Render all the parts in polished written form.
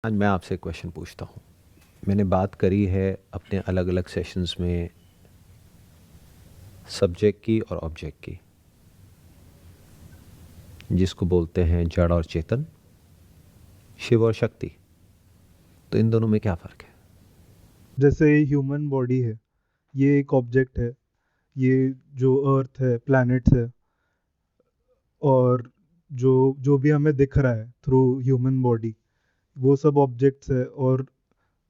आज मैं आपसे एक क्वेश्चन पूछता हूँ। मैंने बात करी है अपने अलग अलग सेशंस में सब्जेक्ट की और ऑब्जेक्ट की, जिसको बोलते हैं जड़ और चेतन, शिव और शक्ति। तो इन दोनों में क्या फ़र्क है? जैसे ह्यूमन बॉडी है, ये एक ऑब्जेक्ट है। ये जो अर्थ है, प्लैनेट्स है, और जो जो भी हमें दिख रहा है थ्रू ह्यूमन बॉडी, वो सब ऑब्जेक्ट्स है। और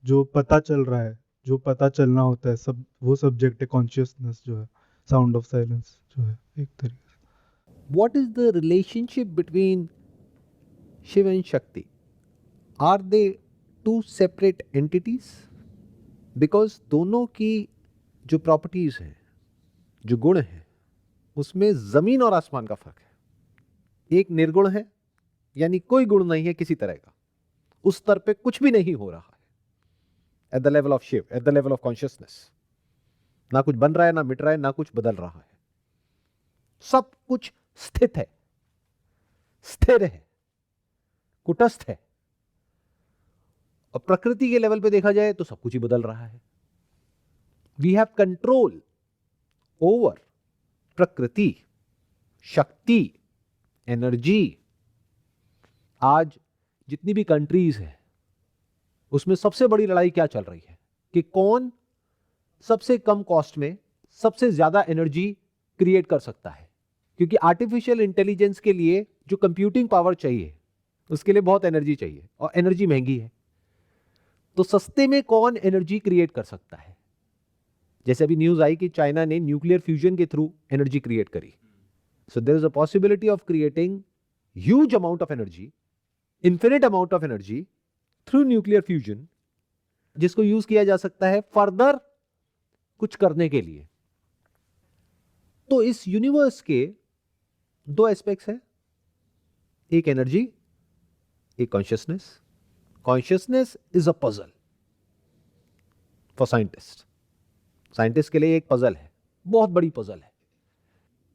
जो पता चल रहा है, जो पता चलना होता है, सब वो सब्जेक्ट है। कॉन्शियसनेस जो है, साउंड ऑफ साइलेंस जो है, एक तरीके What is the relationship between Shiv and Shakti? Are they two separate entities? Because दोनों की जो प्रॉपर्टीज हैं, जो गुण हैं, उसमें जमीन और आसमान का फर्क है। एक निर्गुण है, यानी कोई गुण नहीं है किसी तरह का, उस स्तर पे कुछ भी नहीं हो रहा है। At the level of Shiva, at the level of consciousness, ना कुछ बन रहा है, ना मिट रहा है, ना कुछ बदल रहा है, सब कुछ स्थित है, स्थिर है, कुटस्थ है। और प्रकृति के लेवल पे देखा जाए तो सब कुछ ही बदल रहा है। वी हैव कंट्रोल ओवर प्रकृति, शक्ति, एनर्जी। आज जितनी भी कंट्रीज है, उसमें सबसे बड़ी लड़ाई क्या चल रही है कि कौन सबसे कम कॉस्ट में सबसे ज्यादा एनर्जी क्रिएट कर सकता है। क्योंकि आर्टिफिशियल इंटेलिजेंस के लिए जो कंप्यूटिंग पावर चाहिए, उसके लिए बहुत एनर्जी चाहिए, और एनर्जी महंगी है। तो सस्ते में कौन एनर्जी क्रिएट कर सकता है? जैसे अभी न्यूज आई कि चाइना ने न्यूक्लियर फ्यूजन के थ्रू एनर्जी क्रिएट करी। So there is a possibility of creating huge amount of energy, infinite amount of energy through nuclear fusion, जिसको यूज किया जा सकता है फर्दर कुछ करने के लिए। तो इस यूनिवर्स के दो एस्पेक्ट्स हैं, एक एनर्जी, एक consciousness. Consciousness is a puzzle for scientist. Scientist के लिए एक पजल है, बहुत बड़ी पजल है।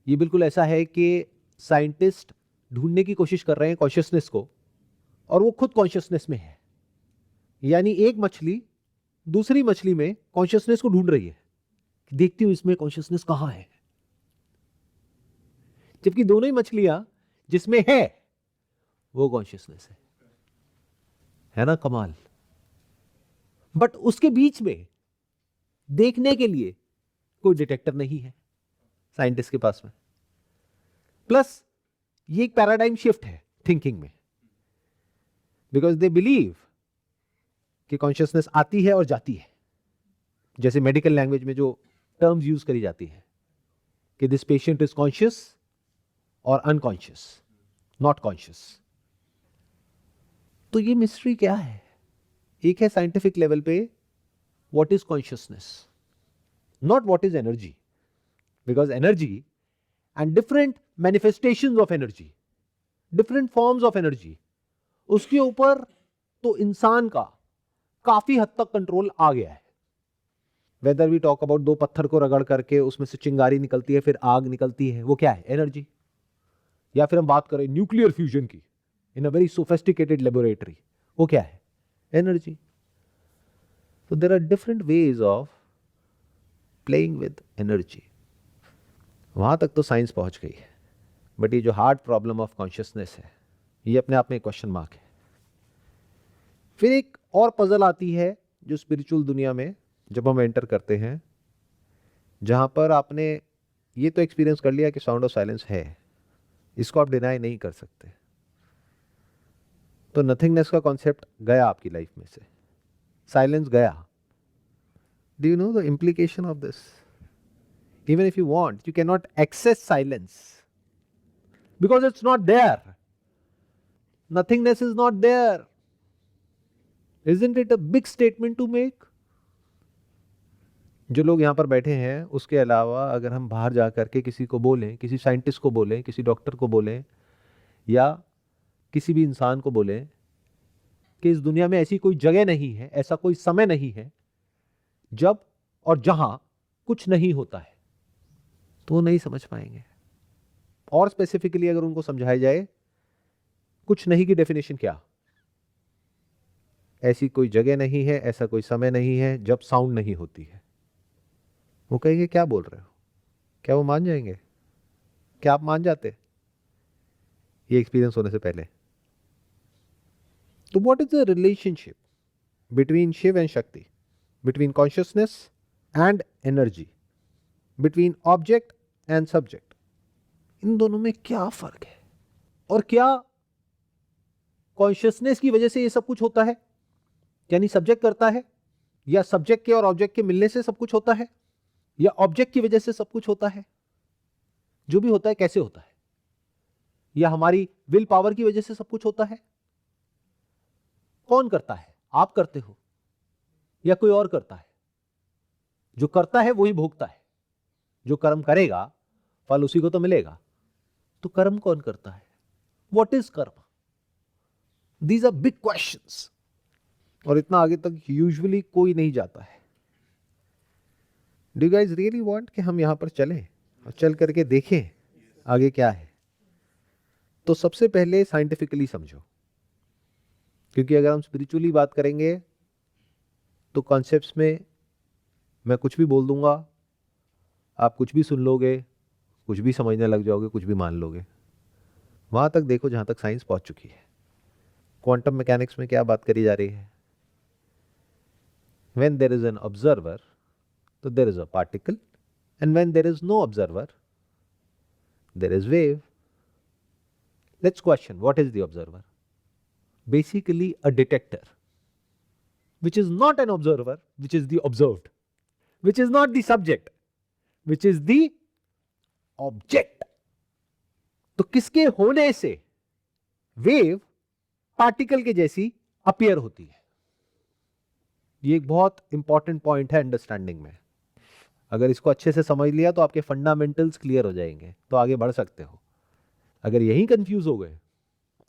ये बिल्कुल ऐसा है कि साइंटिस्ट ढूंढने की कोशिश कर रहे हैं कॉन्शियसनेस को, और वो खुद कॉन्शियसनेस में है। यानी एक मछली दूसरी मछली में कॉन्शियसनेस को ढूंढ रही है, देखती हूं इसमें कॉन्शियसनेस कहां है, जबकि दोनों ही मछलियां जिसमें है वो कॉन्शियसनेस है ना? कमाल। बट उसके बीच में देखने के लिए कोई डिटेक्टर नहीं है साइंटिस्ट के पास में। प्लस ये एक पैराडाइम शिफ्ट है थिंकिंग में, बिकॉज दे बिलीव कि कॉन्शियसनेस आती है और जाती है। जैसे मेडिकल लैंग्वेज में जो टर्म्स यूज करी जाती है कि दिस पेशेंट इज कॉन्शियस और अनकॉन्शियस, नॉट कॉन्शियस। तो ये मिस्ट्री क्या है? एक है साइंटिफिक लेवल पे what is consciousness, not what is energy. Because energy and different manifestations of energy, different forms of energy, उसके ऊपर तो इंसान का काफी हद तक कंट्रोल आ गया है। वेदर वी टॉक अबाउट दो पत्थर को रगड़ करके उसमें से चिंगारी निकलती है, फिर आग निकलती है, वो क्या है? एनर्जी। या फिर हम बात करें न्यूक्लियर फ्यूजन की in a very sophisticated laboratory, वो क्या है? एनर्जी। तो there are different ways of playing with energy. वहां तक तो साइंस पहुंच गई है, बट ये जो हार्ड प्रॉब्लम ऑफ कॉन्शियसनेस है, ये अपने आप में एक क्वेश्चन मार्क है। फिर एक और पजल आती है जो स्पिरिचुअल दुनिया में जब हम एंटर करते हैं, जहां पर आपने ये तो एक्सपीरियंस कर लिया कि साउंड ऑफ साइलेंस है, इसको आप डिनाई नहीं कर सकते। तो नथिंगनेस का कॉन्सेप्ट गया आपकी लाइफ में से, साइलेंस गया। Do you know the implication of this? Even if you want, you can not access silence because it's not there. Nothingness is not there. Isn't it a big statement to make? जो लोग यहां पर बैठे हैं, उसके अलावा अगर हम बाहर जा करके किसी को बोलें, किसी साइंटिस्ट को बोलें, किसी डॉक्टर को बोलें, या किसी भी इंसान को बोलें कि इस दुनिया में ऐसी कोई जगह नहीं है, ऐसा कोई समय नहीं है जब और जहां कुछ नहीं होता है, तो वो नहीं समझ पाएंगे। और स्पेसिफिकली अगर उनको समझाया जाए कुछ नहीं की डेफिनेशन क्या, ऐसी कोई जगह नहीं है, ऐसा कोई समय नहीं है जब साउंड नहीं होती है। वो कहेंगे क्या बोल रहे हो? क्या वो मान जाएंगे? क्या आप मान जाते ये एक्सपीरियंस होने से पहले? तो what is the relationship between Shiv and Shakti, between consciousness and energy, between object and subject? इन दोनों में क्या फर्क है? और क्या कॉन्शियसनेस की वजह से ये सब कुछ होता है, यानी सब्जेक्ट करता है, या सब्जेक्ट के और ऑब्जेक्ट के मिलने से सब कुछ होता है, या ऑब्जेक्ट की वजह से सब कुछ होता है? जो भी होता है कैसे होता है? या हमारी विल पावर की वजह से सब कुछ होता है? कौन करता है? आप करते हो या कोई और करता है? जो करता है वही भोगता है। जो कर्म करेगा फल उसी को तो मिलेगा। तो कर्म कौन करता है? व्हाट इज कर्म? दीज आर बिग क्वेश्चंस, और इतना आगे तक यूजुअली कोई नहीं जाता है। Do you guys really want कि हम यहां पर चलें और चल करके देखें आगे क्या है? तो सबसे पहले साइंटिफिकली समझो, क्योंकि अगर हम स्पिरिचुअली बात करेंगे तो कॉन्सेप्ट्स में मैं कुछ भी बोल दूंगा, आप कुछ भी सुन लोगे, कुछ भी समझने लग जाओगे, कुछ भी मान लोगे। वहां तक देखो जहां तक साइंस पहुंच चुकी है। क्वांटम मैकेनिक्स में क्या बात करी जा रही है? When there is an observer तो there is a particle, and when there is no observer there is wave. Let's question what is the observer? Basically a detector which is not an observer, which is the observed, which is not the subject, which is the object. तो किसके होने से wave particle के जैसी appear होती है? ये एक बहुत इंपॉर्टेंट पॉइंट है अंडरस्टैंडिंग में। अगर इसको अच्छे से समझ लिया तो आपके फंडामेंटल्स क्लियर हो जाएंगे, तो आगे बढ़ सकते हो। अगर यही कंफ्यूज हो गए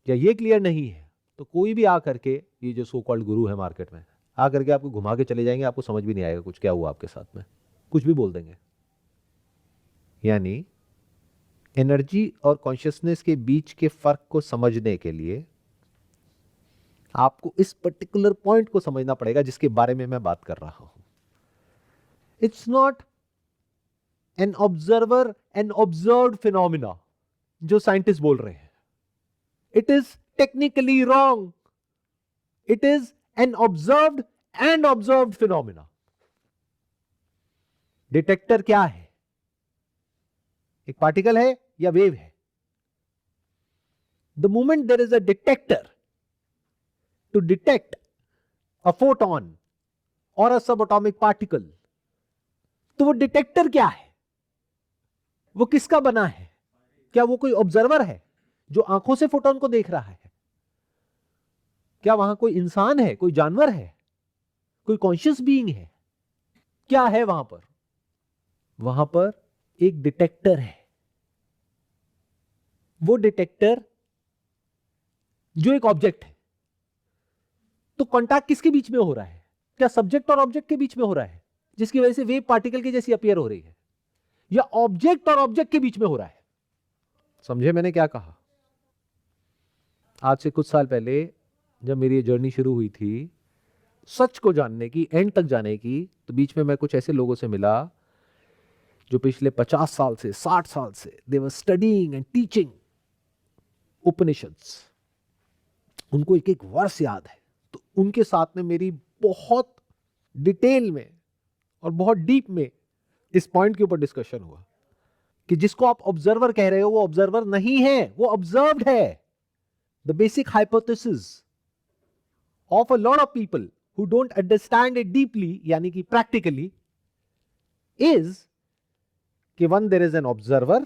या ये क्लियर नहीं है तो कोई भी आ करके, ये जो सो कॉल्ड गुरु है मार्केट में, आ करके आपको घुमा के चले जाएंगे, आपको समझ भी नहीं आएगा कुछ क्या हुआ आपके साथ में, कुछ भी बोल देंगे। यानी एनर्जी और कॉन्शियसनेस के बीच के फर्क को समझने के लिए आपको इस पर्टिकुलर पॉइंट को समझना पड़ेगा जिसके बारे में मैं बात कर रहा हूं। It's not an observer an observed phenomena जो साइंटिस्ट बोल रहे हैं। It is technically wrong. It is an observed and observed phenomena. Detector क्या है? एक पार्टिकल है या वेव है? The moment there is a detector to detect a photon और अ सब एटॉमिक पार्टिकल, तो वो डिटेक्टर क्या है? वो किसका बना है? क्या वो कोई ऑब्जर्वर है जो आंखों से फोटोन को देख रहा है? क्या वहां कोई इंसान है, कोई जानवर है, कोई कॉन्शियस बीइंग है? क्या है वहां पर? वहां पर एक डिटेक्टर है। वो डिटेक्टर जो एक ऑब्जेक्ट है। तो कांटेक्ट किसके बीच में हो रहा है? क्या सब्जेक्ट और ऑब्जेक्ट के बीच में हो रहा है, जिसकी वजह से वेव पार्टिकल की जैसी अपीयर हो रही है, या ऑब्जेक्ट और ऑब्जेक्ट के बीच में हो रहा है? समझे मैंने क्या कहा? आज से कुछ साल पहले जब मेरी ये जर्नी शुरू हुई थी सच को जानने की, एंड तक जाने की, तो बीच में मैं कुछ ऐसे लोगों से मिला जो पिछले 50 साल से 60 साल से दे वर स्टडीइंग एंड टीचिंग उपनिषद्स। उनको एक एक वर्ष याद है। तो उनके साथ में मेरी बहुत डिटेल में और बहुत डीप में इस पॉइंट के ऊपर डिस्कशन हुआ कि जिसको आप ऑब्जर्वर कह रहे हो वो ऑब्जर्वर नहीं है, वो ऑब्जर्व्ड है। The basic hypothesis of a lot of people who don't understand it deeply, यानी कि practically, is कि one there is an observer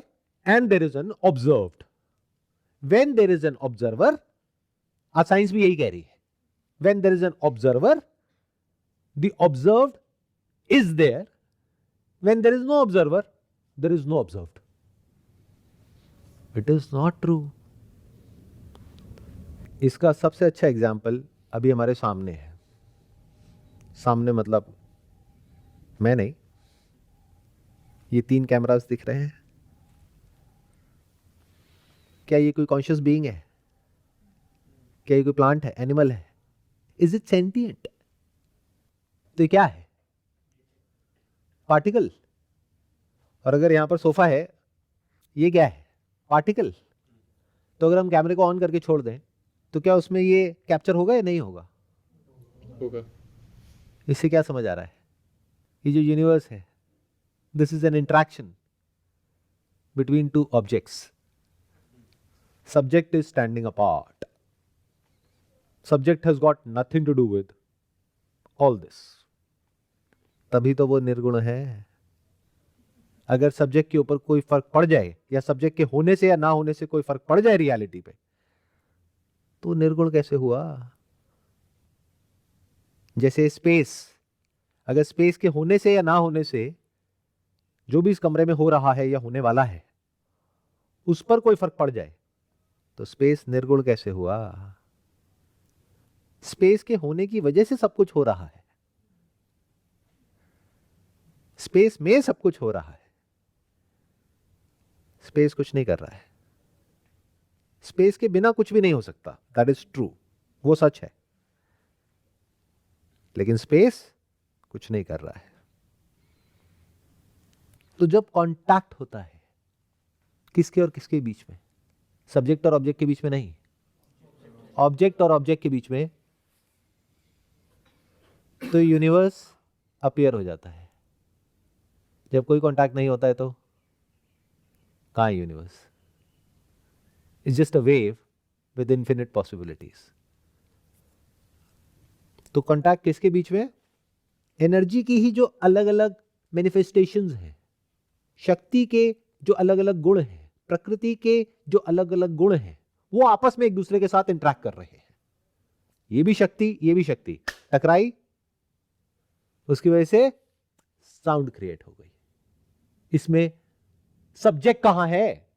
and there is an observed. When there is an observer, आज science भी यही कह रही है, when there is an observer, the observed is there. When there is no observer, there is no observed. It is not true. इसका सबसे अच्छा example अभी हमारे सामने है। सामने मतलब मैं नहीं, ये 3 कैमरास दिख रहे हैं। क्या ये कोई कॉन्शियस बीइंग है? क्या ये कोई प्लांट है, एनिमल है? Is it sentient? तो ये क्या है? पार्टिकल। और अगर यहां पर सोफा है, ये क्या है? पार्टिकल। तो अगर हम कैमरे को ऑन करके छोड़ दें तो क्या उसमें ये कैप्चर होगा या नहीं होगा? होगा। इससे क्या समझ आ रहा है? ये जो यूनिवर्स है, this is an interaction between two objects. Subject is standing apart. Subject has got nothing to do with all this. तभी तो वो निर्गुण है. अगर सब्जेक्ट के ऊपर कोई फर्क पड़ जाए या सब्जेक्ट के होने से या ना होने से कोई फर्क पड़ जाए रियलिटी पे, तो निर्गुण कैसे हुआ? जैसे स्पेस, अगर स्पेस के होने से या ना होने से जो भी इस कमरे में हो रहा है या होने वाला है उस पर कोई फर्क पड़ जाए तो स्पेस निर्गुण कैसे हुआ? स्पेस के होने की वजह से सब कुछ हो रहा है. स्पेस में सब कुछ हो रहा है. स्पेस कुछ नहीं कर रहा है. स्पेस के बिना कुछ भी नहीं हो सकता. दैट इज ट्रू, वो सच है. लेकिन स्पेस कुछ नहीं कर रहा है. तो जब कांटेक्ट होता है किसके और किसके बीच में? सब्जेक्ट और ऑब्जेक्ट के बीच में नहीं, ऑब्जेक्ट और ऑब्जेक्ट के बीच में, तो यूनिवर्स अपीयर हो जाता है. जब कोई कांटेक्ट नहीं होता है तो कहां है universe? It's just a wave with infinite possibilities. तो कांटेक्ट किसके बीच में? एनर्जी की ही जो अलग अलग मैनिफेस्टेशंस हैं, शक्ति के जो अलग अलग गुण हैं, प्रकृति के जो अलग अलग गुण हैं, वो आपस में एक दूसरे के साथ इंटरेक्ट कर रहे हैं. ये भी शक्ति, ये भी शक्ति टकराई, उसकी वजह से साउंड क्रिएट हो गई. इसमें सब्जेक्ट कहां है?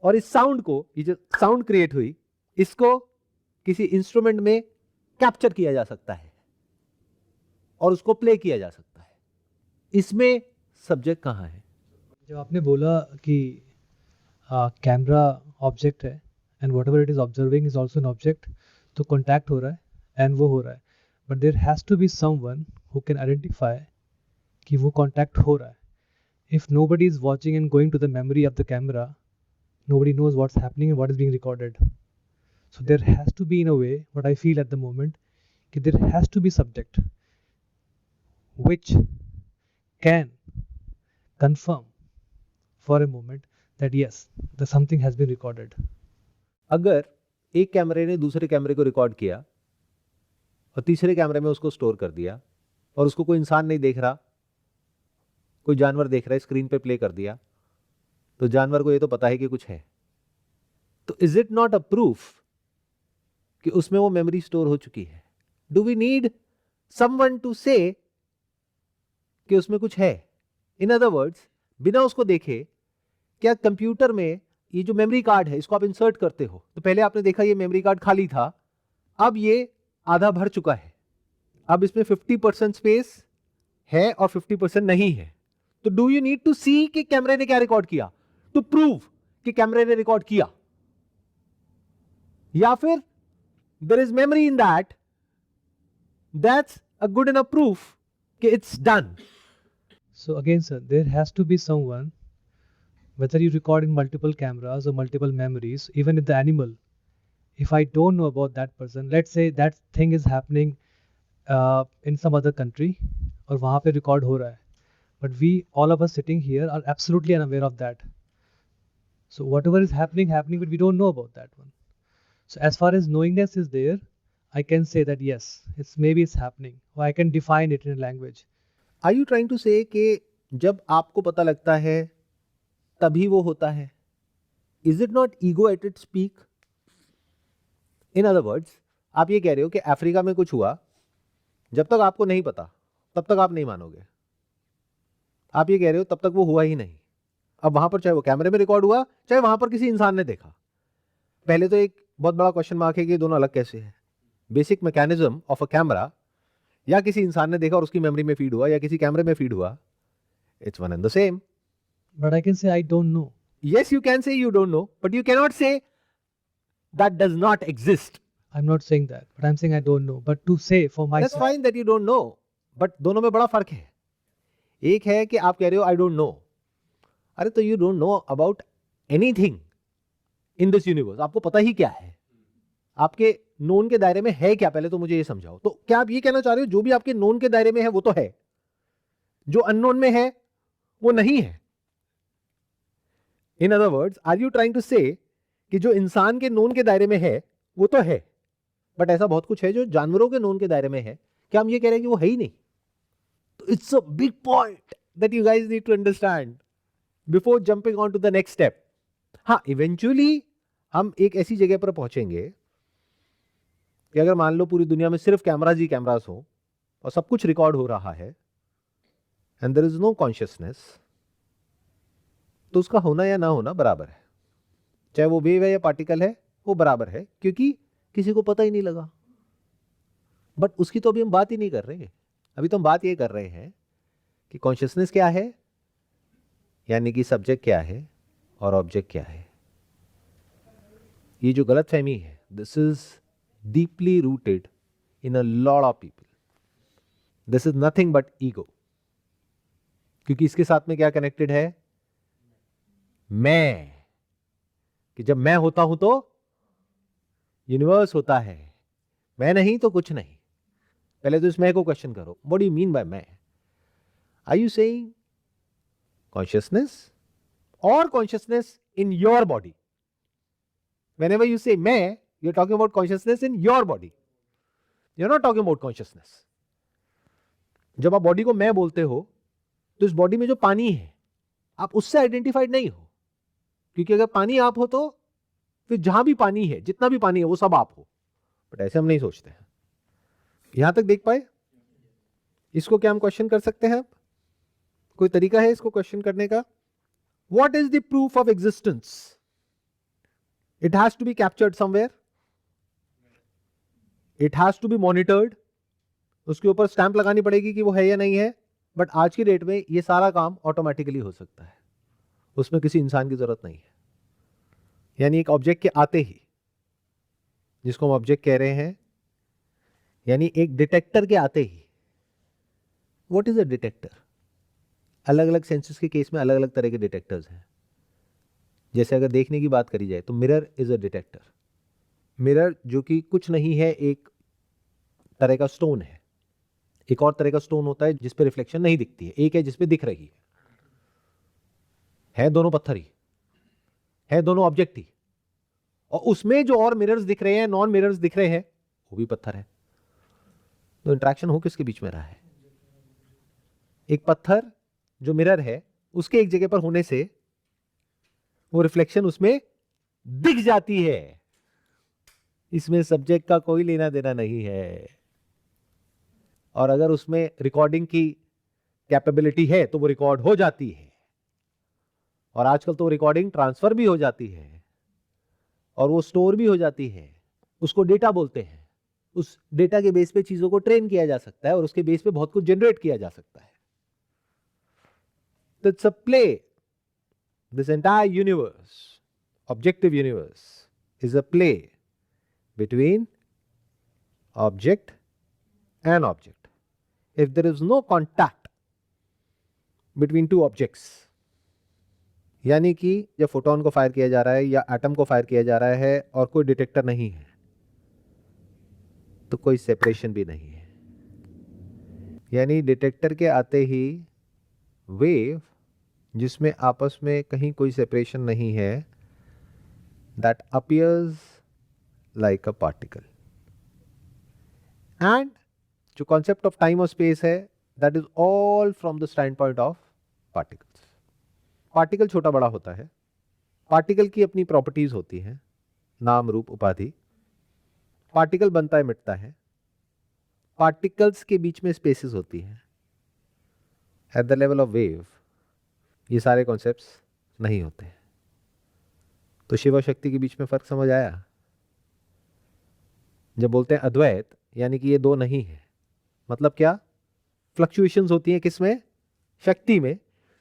और इस साउंड को, ये जो साउंड क्रिएट हुई, इसको किसी इंस्ट्रूमेंट में कैप्चर किया जा सकता है और उसको प्ले किया जा सकता है. इसमें सब्जेक्ट कहां है? जब आपने बोला कि कैमरा ऑब्जेक्ट है and whatever it is observing is also an object, तो कॉन्टैक्ट हो रहा है एंड वो हो रहा है, but there has to be someone who can identify कि वो कॉन्टैक्ट हो रहा है. If nobody is watching and going to the memory of the camera, nobody knows what's happening and what is being recorded. So there has to be, in a way, what I feel at the moment, that there has to be subject which can confirm for a moment that yes, the something has been recorded. अगर एक कैमरे ने दूसरे कैमरे को record किया और तीसरे कैमरे में उसको स्टोर कर दिया और उसको कोई इंसान नहीं देख रहा, कोई जानवर देख रहा है, स्क्रीन पे प्ले कर दिया, तो जानवर को ये तो पता है कि कुछ है. तो is it not a proof कि उसमें वो मेमोरी स्टोर हो चुकी है? Do we need someone to say कि उसमें कुछ है? इन अदर वर्ड्स, बिना उसको देखे क्या कंप्यूटर में ये जो मेमोरी कार्ड है इसको आप इंसर्ट करते हो तो पहले आपने देखा ये मेमोरी कार्ड खाली था, अब ये आधा भर चुका है, अब इसमें 50% स्पेस है और 50% नहीं है. तो डू यू नीड टू सी कि कैमरे ने क्या रिकॉर्ड किया टू प्रूव कि कैमरे ने रिकॉर्ड किया? या फिर there is memory in that, that's a good enough proof कि it's done. So again, sir, there has to be someone, whether you record in multiple cameras or multiple memories, even in the animal. If I don't know about that person, let's say that thing is happening in some other country, और वहाँ पे record हो रहा है, but we, all of us sitting here, are absolutely unaware of that. So whatever is happening, but we don't know about that one. So as far as knowingness is there, I can say that yes, maybe it's happening, or I can define it in a language. Are you trying to say कि जब आपको पता लगता है तभी वो होता है? Is it not ego at it speak? In other words, आप ये कह रहे हो कि अफ्रीका में कुछ हुआ, जब तक आपको नहीं पता तब तक आप नहीं मानोगे. आप ये कह रहे हो तब तक वो हुआ ही नहीं. अब वहां पर चाहे वो कैमरे में रिकॉर्ड हुआ, चाहे वहां पर किसी इंसान ने देखा, पहले तो एक बहुत बड़ा क्वेश्चन मार्क है कि दोनों अलग कैसे है. Basic mechanism of a camera, या किसी इंसान ने देखा और उसकी मेमोरी में फीड हुआ, या किसी कैमरे में फीड हुआ, it's one and the same. But I can say I don't know. Yes, you can say you don't know, but you cannot say that does not exist. I'm not saying that, but I'm saying I don't know. But to say for that's myself, fine that you don't know, but दोनों में बड़ा फर्क है. एक है कि आप कह रहे हो आई डोंट नो, अरे तो you don't know about anything in this universe. आपको पता ही क्या है? आपके नोन के दायरे में है क्या? पहले तो मुझे ये समझाओ. तो क्या आप ये कहना चाह रहे हो जो भी आपके नोन के दायरे में है वो तो है, जो अननोन में है वो नहीं है? In other words, are you trying to say कि जो इंसान के नोन के दायरे में है वो तो है, बट ऐसा बहुत कुछ है जो जानवरों के नोन के दायरे में है, क्या हम ये कह रहे हैं कि वो है ही नहीं? तो it's a big point that you guys need to understand before jumping on to the next step. हाँ, इवेंचुअली हम एक ऐसी जगह पर पहुंचेंगे कि अगर मान लो पूरी दुनिया में सिर्फ कैमराज ही कैमराज हो और सब कुछ रिकॉर्ड हो रहा है and there is no consciousness, तो उसका होना या ना होना बराबर है. चाहे वो वेव है या पार्टिकल है, वो बराबर है, क्योंकि किसी को पता ही नहीं लगा. बट उसकी तो अभी हम बात ही नहीं कर रहे. अभी तो हम बात ये कर रहे हैं कि कॉन्शियसनेस क्या है, यानी कि सब्जेक्ट क्या है और ऑब्जेक्ट क्या है. ये जो गलत फहमी है, this is deeply rooted in a lot of people. This is nothing but ego. क्योंकि इसके साथ में क्या कनेक्टेड है? मैं. कि जब मैं होता हूं तो यूनिवर्स होता है, मैं नहीं तो कुछ नहीं. पहले तो इस मैं को क्वेश्चन करो, what do you mean by मैं? आर यू सेइंग कॉन्शियसनेस और consciousness in your body? Whenever you say मैं, you're talking about consciousness in your body. You're not talking about consciousness. जब आप बॉडी को मैं बोलते हो तो इस बॉडी में जो पानी है आप उससे आइडेंटिफाइड नहीं हो, क्योंकि अगर पानी आप हो तो फिर जहां भी पानी है, जितना भी पानी है वो सब आप हो. बट ऐसे हम नहीं सोचते हैं. यहां तक देख पाए? इसको क्या हम क्वेश्चन कर सकते हैं? अब कोई तरीका है इसको क्वेश्चन करने का? What is the proof of existence? It has to be captured somewhere. It has to be monitored. उसके ऊपर स्टैंप लगानी पड़ेगी कि वो है या नहीं है. बट आज की डेट में ये सारा काम ऑटोमेटिकली हो सकता है, उसमें किसी इंसान की जरूरत नहीं है. यानी एक ऑब्जेक्ट के आते ही, जिसको हम ऑब्जेक्ट कह रहे हैं, यानी एक डिटेक्टर के आते ही. What is a detector? अलग अलग सेंसेस के केस में अलग अलग तरह के डिटेक्टर्स हैं. जैसे अगर देखने की बात करी जाए तो mirror is a detector. Mirror जो कि कुछ नहीं है, एक तरह का स्टोन है. एक और तरह का स्टोन होता है जिस पे रिफ्लेक्शन नहीं दिखती है, एक है जिस पे दिख रही है दोनों पत्थर ही है, दोनों ऑब्जेक्ट ही. और उसमें जो और मिरर्स दिख रहे हैं, नॉन मिरर्स दिख रहे हैं, वो भी पत्थर है. तो इंटरेक्शन हो किसके बीच में रहा है? एक पत्थर जो मिरर है उसके एक जगह पर होने से वो रिफ्लेक्शन उसमें दिख जाती है. इसमें सब्जेक्ट का कोई लेना देना नहीं है. और अगर उसमें रिकॉर्डिंग की कैपेबिलिटी है तो वो रिकॉर्ड हो जाती है. और आजकल तो रिकॉर्डिंग ट्रांसफर भी हो जाती है और वो स्टोर भी हो जाती है. उसको डेटा बोलते हैं. उस डेटा के बेस पे चीजों को ट्रेन किया जा सकता है और उसके बेस पे बहुत कुछ जनरेट किया जा सकता है. तो it's a play. This entire universe, objective universe, is a play between object and object. If there is no contact between two objects, यानी कि जब फोटोन को फायर किया जा रहा है या एटम को फायर किया जा रहा है और कोई डिटेक्टर नहीं है, तो कोई सेपरेशन भी नहीं है. यानी डिटेक्टर के आते ही वेव, जिसमें आपस में कहीं कोई सेपरेशन नहीं है, that appears like a particle. And जो concept of time और space है, that is all from the standpoint of particles. Particle छोटा बड़ा होता है, पार्टिकल की अपनी प्रॉपर्टीज होती हैं, नाम रूप उपाधि. पार्टिकल बनता है मिटता है, पार्टिकल्स के बीच में स्पेसेस होती हैं. Eight the level of wave ये सारे कॉन्सेप्ट्स नहीं होते हैं. तो शिव और शक्ति के बीच में फर्क समझ आया? जब बोलते हैं अद्वैत, यानी कि ये दो नहीं है, मतलब क्या? फ्लक्चुएशंस होती हैं किसमें? शक्ति में,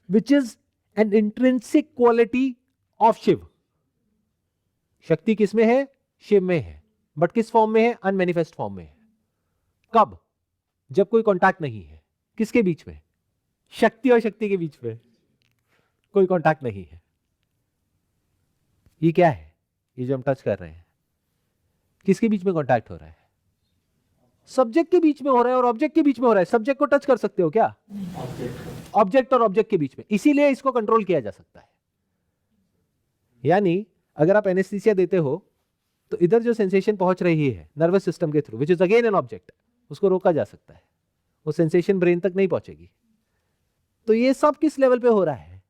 which is an intrinsic quality of Shiva. Shakti किसमें है? शिव में है. बट किस फॉर्म में है? अनमैनिफेस्ट फॉर्म में है। कब? जब कोई कांटेक्ट नहीं है। किसके बीच में? शक्ति और शक्ति के बीच में कोई कांटेक्ट नहीं है। ये क्या है? ये जो हम टच कर रहे हैं, किसके बीच में कांटेक्ट हो रहा है? सब्जेक्ट के बीच में हो रहा है और ऑब्जेक्ट के बीच में हो रहा है। सब्जेक्ट को टच कर सकते हो क्या? ऑब्जेक्ट और ऑब्जेक्ट के बीच में, इसीलिए इसको कंट्रोल किया जा सकता है। यानी अगर आप एनेस्थीसिया देते हो तो इधर जो सेंसेशन पहुंच रही है नर्वस सिस्टम के through, which is again an object, उसको रोका जा सकता है। वो सेंसेशन ब्रेन तक नहीं पहुंचेगी। तो ये सब किस लेवल पे हो रहा है?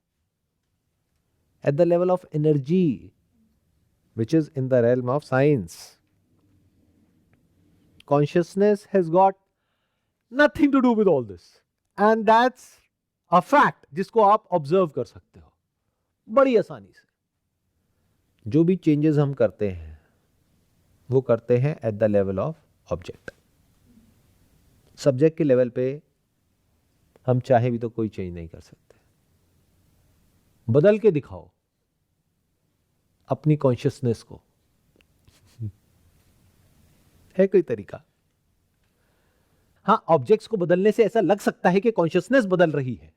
At the level of energy, which is in the realm of science. Consciousness has got nothing to do with all this. And that's a fact जिसको आप ऑब्जर्व कर सकते हो बड़ी आसानी से। जो भी चेंजेस हम करते हैं वो करते हैं eight the level of object. Subject के लेवल पे हम चाहे भी तो कोई चेंज नहीं कर सकते। बदल के दिखाओ अपनी कॉन्शियसनेस को, है कोई तरीका? हां, ऑब्जेक्ट्स को बदलने से ऐसा लग सकता है कि कॉन्शियसनेस बदल रही है,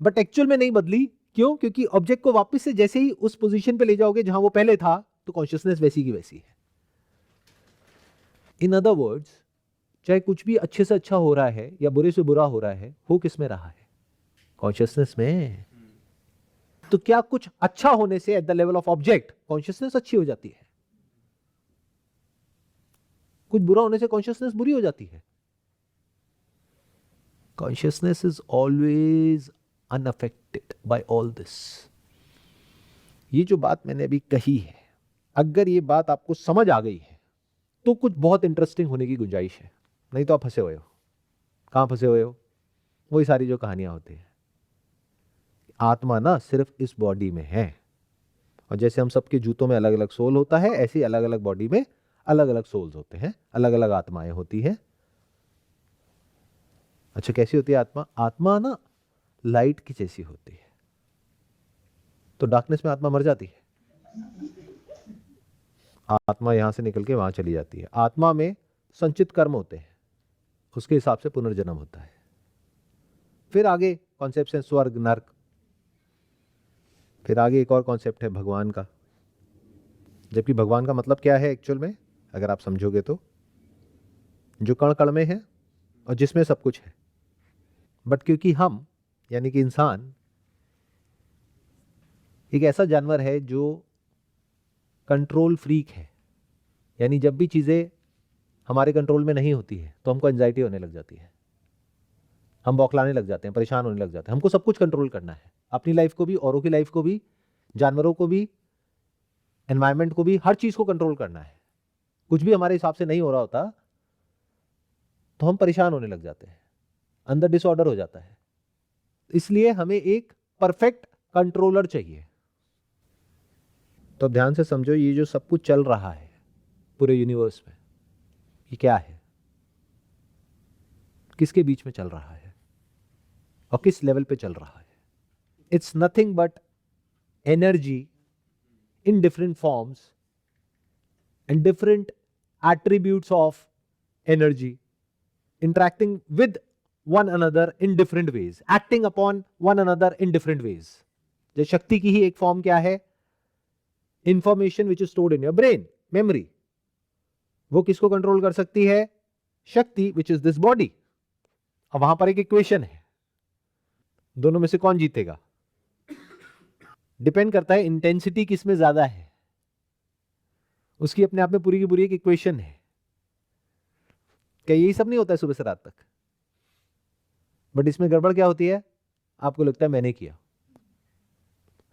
बट एक्चुअल में नहीं बदली। क्यों? क्योंकि ऑब्जेक्ट को वापस से जैसे ही उस पोजीशन पे ले जाओगे जहां वो पहले था, तो कॉन्शियसनेस वैसी की वैसी है। इन अदर वर्ड्स, चाहे कुछ भी अच्छे से अच्छा हो रहा है या बुरे से बुरा हो रहा है, हो किस में रहा है? कॉन्शियसनेस में। तो क्या कुछ अच्छा होने से eight the level of object consciousness अच्छी हो जाती है? कुछ बुरा होने से कॉन्शियसनेस बुरी हो जाती है? Consciousness is always unaffected bye all this. ये जो बात मैंने अभी कही है, अगर ये बात आपको समझ आ गई है तो कुछ बहुत इंटरेस्टिंग होने की गुंजाइश है। नहीं तो आप फंसे हुए हो। कहां फंसे हुए हो? वही सारी जो कहानियां होती हैं। आत्मा ना सिर्फ इस बॉडी में है, और जैसे हम सबके जूतों में अलग अलग सोल होता है, ऐसे ही अलग अलग बॉडी में अलग अलग सोल्स होते हैं, अलग अलग आत्माएं होती हैं। अच्छा, कैसी होती है आत्मा? आत्मा ना लाइट की जैसी होती है। तो डार्कनेस में आत्मा मर जाती है? आत्मा यहां से निकल के वहां चली जाती है। आत्मा में संचित कर्म होते हैं, उसके हिसाब से पुनर्जन्म होता है। फिर आगे कॉन्सेप्ट है स्वर्ग नर्क। फिर आगे एक और कॉन्सेप्ट है भगवान का। जबकि भगवान का मतलब क्या है एक्चुअल में, अगर आप समझोगे तो? जो कण कण में है और जिसमें सब कुछ है। बट क्योंकि हम यानी कि इंसान एक ऐसा जानवर है जो कंट्रोल फ्रीक है, यानी जब भी चीजें हमारे कंट्रोल में नहीं होती है तो हमको एंजाइटी होने लग जाती है, हम बौखलाने लग जाते हैं, परेशान होने लग जाते हैं। हमको सब कुछ कंट्रोल करना है, अपनी लाइफ को भी, औरों की लाइफ को भी, जानवरों को भी, एनवायरनमेंट को भी, हर चीज को कंट्रोल करना है। कुछ भी हमारे हिसाब से नहीं हो रहा होता तो हम परेशान होने लग जाते हैं, अंदर डिसऑर्डर हो जाता है। इसलिए हमें एक परफेक्ट कंट्रोलर चाहिए। तो ध्यान से समझो, ये जो सब कुछ चल रहा है पूरे यूनिवर्स में, ये क्या है? किसके बीच में चल रहा है और किस लेवल पे चल रहा है? It's nothing but energy in different forms and different attributes of energy interacting with one another in different ways, acting upon one another in different ways. जैसे शक्ति की ही एक फॉर्म क्या है? Information which is stored in your brain, memory. वो किसको control कर सकती है? शक्ति, विच इज दिस बॉडी। अब वहां पर एक इक्वेशन है, दोनों में से कौन जीतेगा? डिपेंड करता है इंटेंसिटी किस में ज्यादा है, उसकी अपने आप में पूरी की पूरी एक इक्वेशन है। क्या यही सब नहीं होता है सुबह से रात तक? बट इसमें गड़बड़ क्या होती है? आपको लगता है मैंने किया।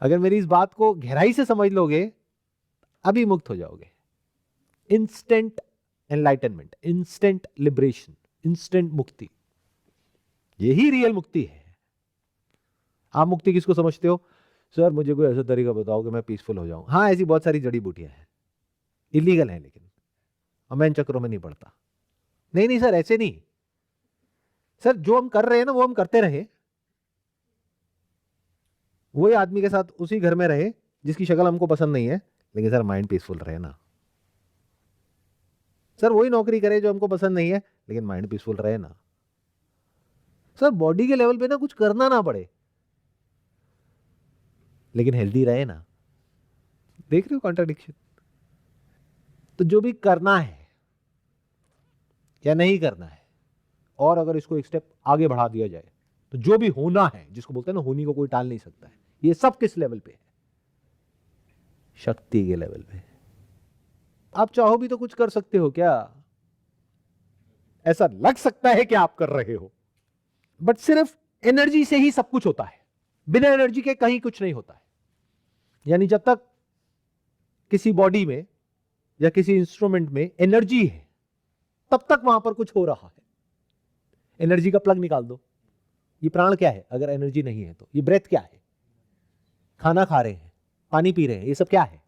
अगर मेरी इस बात को गहराई से समझ लोगे, अभी मुक्त हो जाओगे। Instant enlightenment, instant liberation, instant मुक्ति, यही रियल मुक्ति है। आप मुक्ति किसको समझते हो? सर मुझे कोई ऐसा तरीका बताओ कि मैं पीसफुल हो जाऊं। हाँ, ऐसी बहुत सारी जड़ी बूटियां हैं, इलीगल है लेकिन, और मैं इन चक्रों में नहीं पड़ता। नहीं नहीं सर, ऐसे नहीं सर, जो हम कर रहे हैं ना वो हम करते रहे, वही आदमी के साथ उसी घर में रहे जिसकी शक्ल हमको पसंद नहीं है, लेकिन सर माइंड पीसफुल रहे ना। सर वही नौकरी करे जो हमको पसंद नहीं है, लेकिन माइंड पीसफुल रहे ना। सर बॉडी के लेवल पे ना कुछ करना ना पड़े, लेकिन हेल्दी रहे ना। देख रहे हो कॉन्ट्राडिक्शन? तो जो भी करना है या नहीं करना है, और अगर इसको एक स्टेप आगे बढ़ा दिया जाए, तो जो भी होना है, जिसको बोलते हैं ना होनी को कोई टाल नहीं सकता है, ये सब किस लेवल पे है? शक्ति के लेवल पे। आप चाहो भी तो कुछ कर सकते हो क्या? ऐसा लग सकता है कि आप कर रहे हो, बट सिर्फ एनर्जी से ही सब कुछ होता है, बिना एनर्जी के कहीं कुछ नहीं होता है। यानी जब तक किसी बॉडी में या किसी इंस्ट्रूमेंट में एनर्जी है, तब तक वहां पर कुछ हो रहा है। एनर्जी का प्लग निकाल दो, ये प्राण क्या है अगर एनर्जी नहीं है तो? ये ब्रेथ क्या है? खाना खा रहे हैं, पानी पी रहे हैं, ये सब क्या है?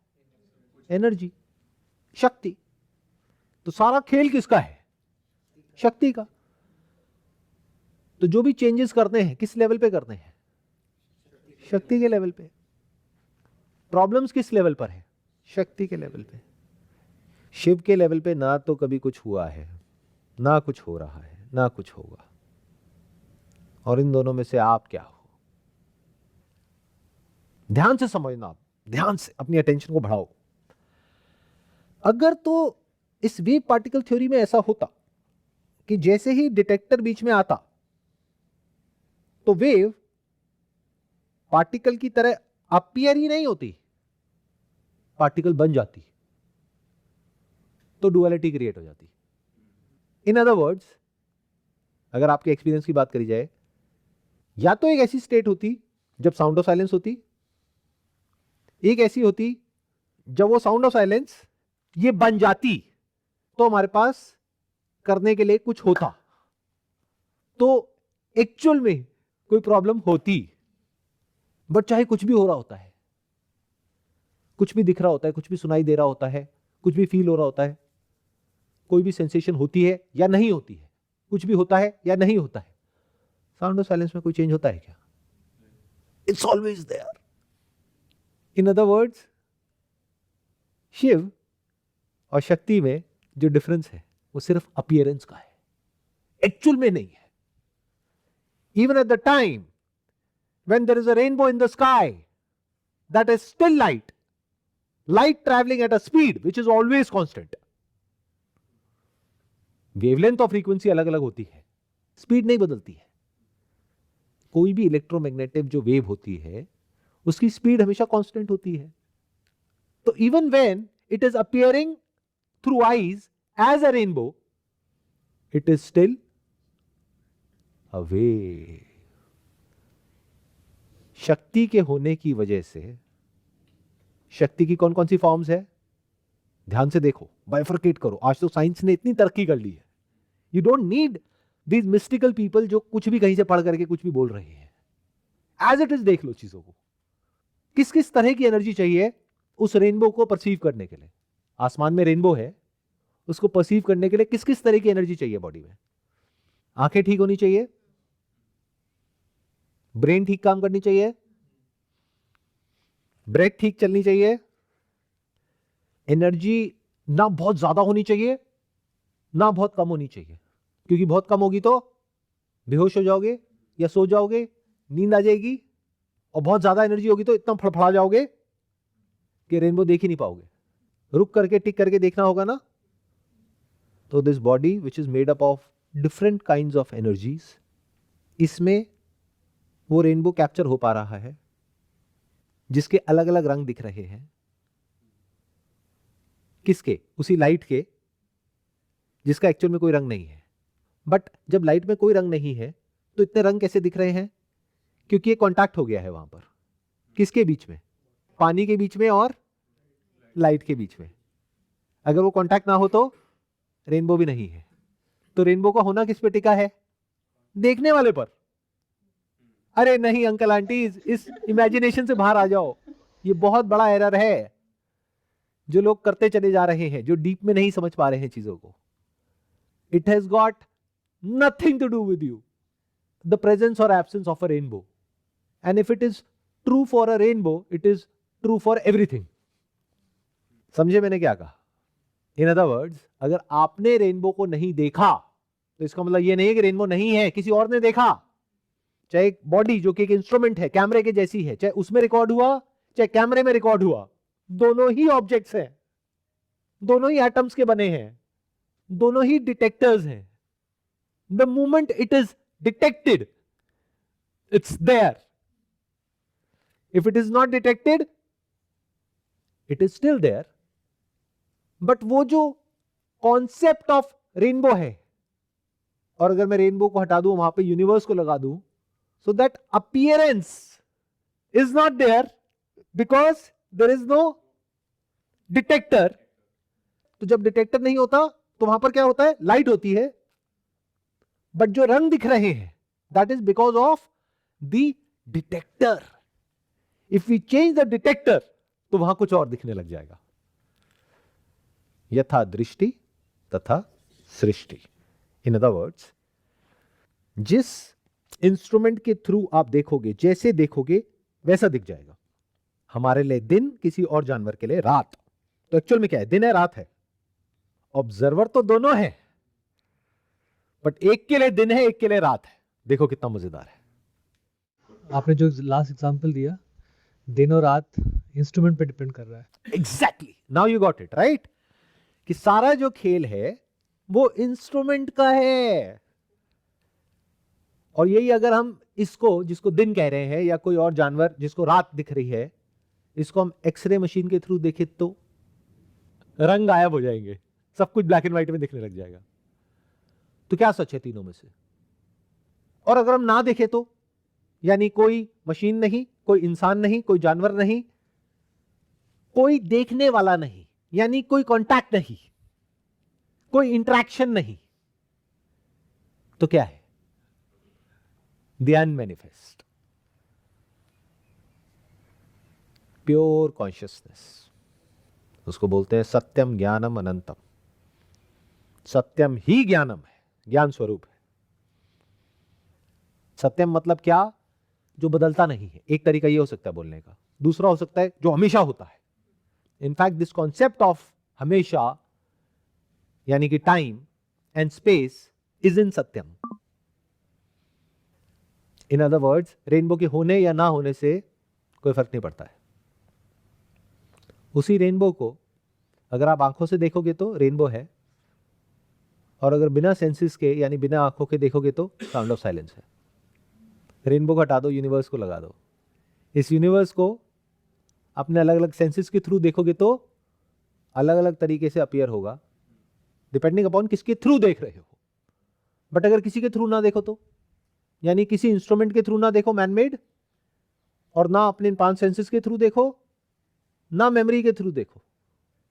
एनर्जी, शक्ति। तो सारा खेल किसका है? शक्ति का। तो जो भी चेंजेस करते हैं किस लेवल पे करते हैं? शक्ति के लेवल पे। प्रॉब्लम्स किस लेवल पर है? शक्ति के लेवल पे। शिव के लेवल पे ना तो कभी कुछ हुआ है, ना कुछ हो रहा है, ना कुछ होगा। और इन दोनों में से आप क्या हो? ध्यान से समझना, आप ध्यान से अपनी अटेंशन को बढ़ाओ। अगर तो इस वेव पार्टिकल थ्योरी में ऐसा होता कि जैसे ही डिटेक्टर बीच में आता तो वेव पार्टिकल की तरह अपीयर ही नहीं होती, पार्टिकल बन जाती, तो डुअलिटी क्रिएट हो जाती। इन अदर वर्ड्स, अगर आपके एक्सपीरियंस की बात करी जाए, या तो एक ऐसी स्टेट होती जब साउंड ऑफ साइलेंस होती, एक ऐसी होती जब वो साउंड ऑफ साइलेंस ये बन जाती, तो हमारे पास करने के लिए कुछ होता, तो एक्चुअल में कोई प्रॉब्लम होती। बट चाहे कुछ भी हो रहा होता है, कुछ भी दिख रहा होता है, कुछ भी सुनाई दे रहा होता है, कुछ भी फील हो रहा होता है, कोई भी सेंसेशन होती है या नहीं होती है, कुछ भी होता है या नहीं होता है, साउंड ऑफ साइलेंस में कोई चेंज होता है क्या? It's always there. In other words, Shiva और शक्ति में जो डिफरेंस है वो सिर्फ अपीयरेंस का है, एक्चुअल में नहीं है। Even at the time when there is a rainbow in the sky, that is still light, light traveling at a speed which is always constant. Wavelength और फ्रीक्वेंसी अलग अलग होती है, स्पीड नहीं बदलती है। कोई भी इलेक्ट्रोमैग्नेटिक जो वेव होती है उसकी स्पीड हमेशा कांस्टेंट होती है। तो even when it is appearing through eyes as a rainbow, it is still a wave. Shakti के होने की वजह से, शक्ति की कौन कौन सी फॉर्म्स है? ध्यान से देखो, बाइफरकेट करो। आज तो साइंस ने इतनी तरक्की कर ली है, you don't need these mystical people जो कुछ भी कहीं से पढ़ करके कुछ भी बोल रहे हैं। एज इट इज देख लो चीजों को। किस किस तरह की एनर्जी चाहिए उस रेनबो को परसीव करने के लिए? आसमान में रेनबो है, उसको परसीव करने के लिए किस किस तरह की एनर्जी चाहिए बॉडी में? आंखें ठीक होनी चाहिए, ब्रेन ठीक काम करनी चाहिए, ब्रेथ ठीक चलनी चाहिए, एनर्जी ना बहुत ज्यादा होनी चाहिए ना बहुत कम होनी चाहिए, क्योंकि बहुत कम होगी तो बेहोश हो जाओगे या सो जाओगे, नींद आ जाएगी, और बहुत ज्यादा एनर्जी होगी तो इतना फड़फड़ा जाओगे कि रेनबो देख ही नहीं पाओगे। रुक करके टिक करके देखना होगा ना। तो this body which is made up of different kinds of energies, इसमें वो रेनबो कैप्चर हो पा रहा है जिसके अलग अलग रंग दिख रहे हैं। किसके? उसी लाइट के जिसका एक्चुअल में कोई रंग नहीं है। बट जब लाइट में कोई रंग नहीं है तो इतने रंग कैसे दिख रहे हैं? क्योंकि ये कांटेक्ट हो गया है वहां पर। किसके बीच में? पानी के बीच में और लाइट के बीच में। अगर वो कांटेक्ट ना हो तो रेनबो भी नहीं है। तो रेनबो का होना किस पे टिका है? देखने वाले पर। अरे नहीं अंकल आंटी, इस इमेजिनेशन से बाहर आ जाओ। ये बहुत बड़ा एरर है जो लोग करते चले जा रहे हैं, जो डीप में नहीं समझ पा रहे हैं चीजों को। It has got nothing to do with you, the presence और absence of a rainbow. And if it is true for a rainbow, it is true for everything. समझे मैंने क्या कहा? इन अदर वर्ड्स, अगर आपने रेनबो को नहीं देखा तो इसका मतलब ये नहीं है कि रेनबो नहीं है, किसी और ने देखा। चाहे एक बॉडी जो कि एक इंस्ट्रूमेंट है, कैमरे के जैसी है, चाहे उसमें रिकॉर्ड हुआ चाहे कैमरे में रिकॉर्ड हुआ, दोनों ही ऑब्जेक्ट्स हैं, दोनों ही एटम्स के बने हैं, दोनों ही डिटेक्टर्स हैं। The moment it is detected, it's there. If it is not detected, it is still there. But वो जो कॉन्सेप्ट ऑफ रेनबो है, और अगर मैं रेनबो को हटा दूं, वहां पे यूनिवर्स को लगा दूं, so that appearance is not there because there is no detector. तो जब डिटेक्टर नहीं होता तो वहां पर क्या होता है, लाइट होती है, बट जो रंग दिख रहे हैं that is because of the detector. If we change the detector तो वहां कुछ और दिखने लग जाएगा। यथा दृष्टि तथा सृष्टि। इन अदर वर्ड्स, जिस इंस्ट्रूमेंट के थ्रू आप देखोगे, जैसे देखोगे वैसा दिख जाएगा। हमारे लिए दिन, किसी और जानवर के लिए रात। तो एक्चुअल में क्या है, दिन है रात है, ऑब्जर्वर तो दोनों है, बट एक के लिए दिन है, एक के लिए रात है। देखो कितना मजेदार है। आपने जो लास्ट एग्जांपल दिया, दिन और रात इंस्ट्रूमेंट पे डिपेंड कर रहा है। Exactly, now you got it right, कि सारा जो खेल है वो इंस्ट्रूमेंट का है। और यही अगर हम इसको, जिसको दिन कह रहे हैं, या कोई और जानवर जिसको रात दिख रही है, इसको हम एक्सरे मशीन के थ्रू देखें तो रंग गायब हो जाएंगे, सब कुछ ब्लैक एंड व्हाइट में दिखने लग जाएगा। तो क्या सच है तीनों में से? और अगर हम ना देखें तो, यानी कोई मशीन नहीं, कोई इंसान नहीं, कोई जानवर नहीं, कोई देखने वाला नहीं, यानी कोई कांटेक्ट नहीं, कोई इंटरेक्शन नहीं, तो क्या है? The unmanifest, pure consciousness. उसको बोलते हैं सत्यम ज्ञानम अनंतम। सत्यम ही ज्ञानम है, ज्ञान स्वरूप है। सत्यम मतलब क्या? जो बदलता नहीं है। एक तरीका ये हो सकता है बोलने का, दूसरा हो सकता है जो हमेशा होता है। इनफैक्ट दिस कॉन्सेप्ट ऑफ हमेशा, यानी कि time and space, is in Satyam. In other words, rainbow के होने या ना होने से कोई फर्क नहीं पड़ता है। उसी रेनबो को अगर आप आंखों से देखोगे तो रेनबो है, और अगर बिना सेंसेस के, यानी बिना आंखों के देखोगे तो साउंड ऑफ साइलेंस है। रेनबो को हटा दो, यूनिवर्स को लगा दो। इस यूनिवर्स को अपने अलग अलग सेंसेस के थ्रू देखोगे तो अलग अलग तरीके से अपीयर होगा, डिपेंडिंग अपॉन किसके थ्रू देख रहे हो। बट अगर किसी के थ्रू ना देखो तो, यानी किसी इंस्ट्रूमेंट के थ्रू ना देखो मैनमेड, और ना अपने 5 सेंसेस के थ्रू देखो, ना मेमोरी के थ्रू देखो,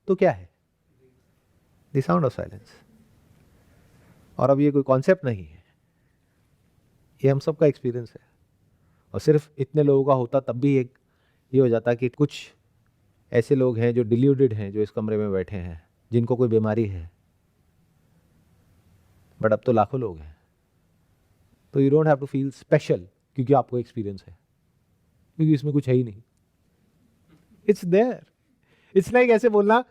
तो क्या है? The sound of silence. और अब ये कोई कॉन्सेप्ट नहीं है, ये हम सबका एक्सपीरियंस है। और सिर्फ इतने लोगों का होता तब भी एक ये हो जाता कि कुछ ऐसे लोग हैं जो डिल्यूडेड हैं, जो इस कमरे में बैठे हैं, जिनको कोई बीमारी है। बट अब तो लाखों लोग हैं। तो you don't have to feel special क्योंकि आपको एक्सपीरियंस है, क्योंकि इसमें कुछ है ही नहीं। It's there. इट्स लाइक ऐसे बोलना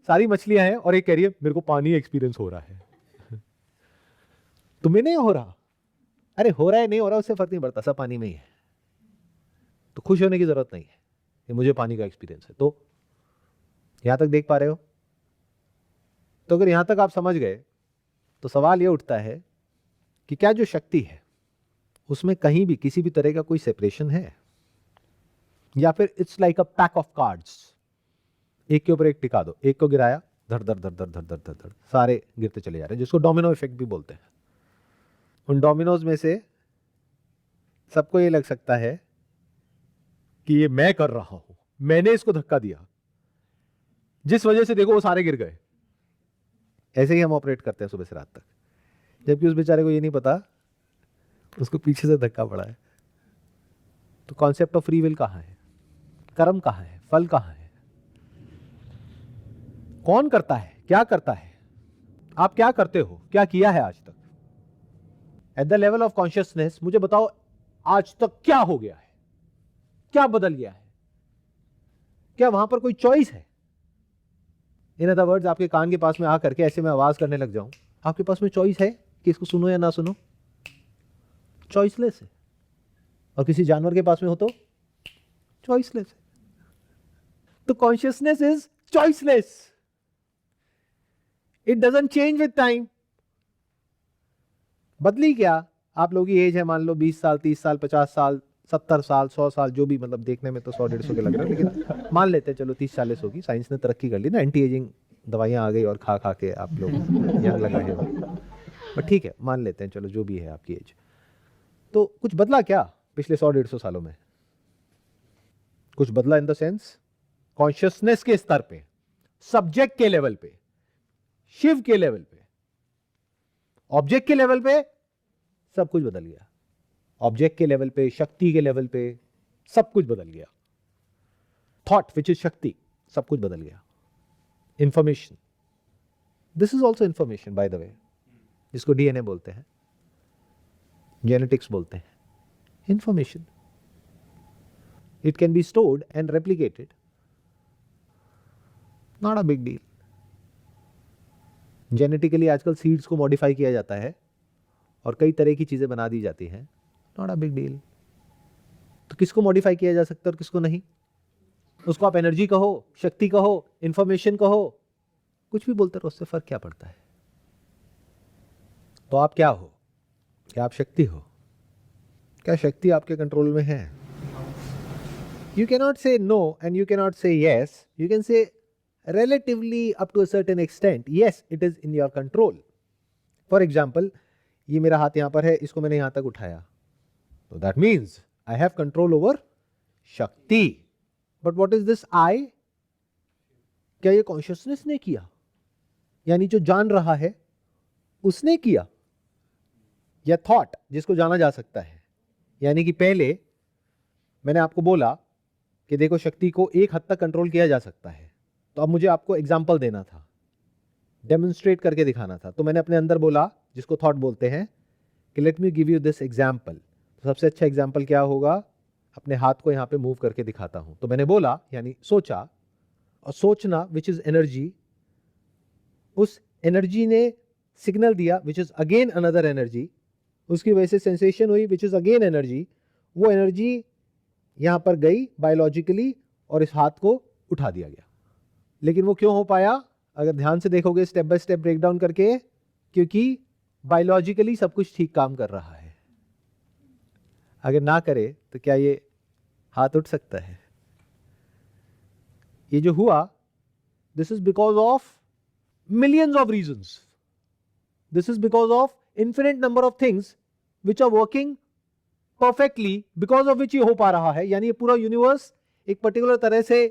सारी मछलियां हैं और एक कह रही है मेरे को पानी एक्सपीरियंस हो रहा है। तुम्हें नहीं हो रहा? अरे हो रहा है नहीं हो रहा उससे फर्क नहीं पड़ता, सब पानी में ही है। तो खुश होने की जरूरत नहीं है कि मुझे पानी का एक्सपीरियंस है। तो यहां तक देख पा रहे हो? तो अगर यहां तक आप समझ गए तो सवाल ये उठता है कि क्या जो शक्ति है उसमें कहीं भी किसी भी तरह का कोई सेपरेशन है, या फिर it's like a pack of cards, एक के ऊपर एक टिका दो, एक को गिराया धड़ धड़ धड़ धड़ धड़ धड़ धड़ धड़ सारे गिरते चले जा रहे हैं, जिसको डोमिनो इफेक्ट भी बोलते हैं। उन डोमिनोज में से सबको ये लग सकता है कि ये मैं कर रहा हूं, मैंने इसको धक्का दिया, जिस वजह से देखो वो सारे गिर गए। ऐसे ही हम ऑपरेट करते हैं सुबह से रात तक, जबकि उस बेचारे को ये नहीं पता उसको पीछे से धक्का पड़ा है। तो कॉन्सेप्ट ऑफ फ्री विल कहां है? कर्म कहां है? फल कहां है? कौन करता है? क्या करता है? आप क्या करते हो? क्या किया है आज तक? Eight the level of consciousness मुझे बताओ आज तक क्या हो गया है, क्या बदल गया है? क्या वहां पर कोई चॉइस है? इन अदर वर्ड्स आपके कान के पास में आ करके ऐसे मैं आवाज करने लग जाऊं, आपके पास में चॉइस है कि इसको सुनो या ना सुनो? चॉइसलेस है। और किसी जानवर के पास में हो तो चॉइसलेस है। तो consciousness is choiceless, it doesn't change with time. बदली क्या? आप लोगों की एज है मान लो 20 साल, 30 साल, 50 साल, 70 साल, 100 साल, जो भी, मतलब देखने में तो 100-150 के लग रहे हैं, लेकिन मान लेते हैं चलो 30-40 होगी। साइंस ने तरक्की कर ली ना, एंटी एजिंग दवाइयां आ गई और खा खा के आप लोग यंग लग रहे हो। बट ठीक है, मान लेते हैं चलो जो भी है आपकी एज। तो कुछ बदला क्या पिछले 100-150 सालों में? कुछ बदला इन द सेंस कॉन्शियसनेस के स्तर पे, सब्जेक्ट के लेवल पे, शिव के लेवल पे, ऑब्जेक्ट के लेवल पे सब कुछ बदल गया। ऑब्जेक्ट के लेवल पे, शक्ति के लेवल पे सब कुछ बदल गया। थॉट विच इज शक्ति, सब कुछ बदल गया। Information, this is also information by the way, जिसको डीएनए बोलते हैं, जेनेटिक्स बोलते हैं। Information, it can be stored and replicated, not a big deal. Genetically आजकल सीड्स को मॉडिफाई किया जाता है और कई तरह की चीजें बना दी जाती हैं, नॉट अ बिग डील। तो किसको मॉडिफाई किया जा सकता है और किसको नहीं? उसको आप एनर्जी कहो, शक्ति कहो, इंफॉर्मेशन कहो, कुछ भी बोलते रहो, उससे फर्क क्या पड़ता है? तो आप क्या हो? क्या आप शक्ति हो? क्या शक्ति आपके कंट्रोल में है? You can not say no and you can not say yes, you can say relatively up to a certain extent, yes, it is in your control. For example, ये मेरा हाथ यहां पर है, इसको मैंने यहां तक उठाया, तो that means I have control over शक्ति. But what is this I? क्या ये कॉन्शियसनेस ने किया? यानी जो जान रहा है उसने किया? या थॉट, जिसको जाना जा सकता है? यानी कि पहले मैंने आपको बोला कि देखो शक्ति को एक हद तक कंट्रोल किया जा सकता है, तो अब मुझे आपको एग्जाम्पल देना था, डेमोन्स्ट्रेट करके दिखाना था। तो मैंने अपने अंदर बोला, जिसको थॉट बोलते हैं, कि let me give you this example. तो सबसे अच्छा एग्जाम्पल क्या होगा? अपने हाथ को यहां पे मूव करके दिखाता हूं। तो मैंने बोला, यानी सोचा, और सोचना विच इज एनर्जी, उस एनर्जी ने सिग्नल दिया which is again another energy, उसकी वजह से सेंसेशन हुई विच इज अगेन एनर्जी। वो एनर्जी यहां पर गई बायोलॉजिकली और इस हाथ को उठा दिया गया। लेकिन वो क्यों हो पाया? अगर ध्यान से देखोगे step by step break down करके, क्योंकि बायोलॉजिकली सब कुछ ठीक काम कर रहा है। अगर ना करे तो क्या ये हाथ उठ सकता है? ये जो हुआ, this is because of millions of reasons, this is because of infinite number of things which are working perfectly, because of which ये हो पा रहा है। यानी ये पूरा यूनिवर्स एक पर्टिकुलर तरह से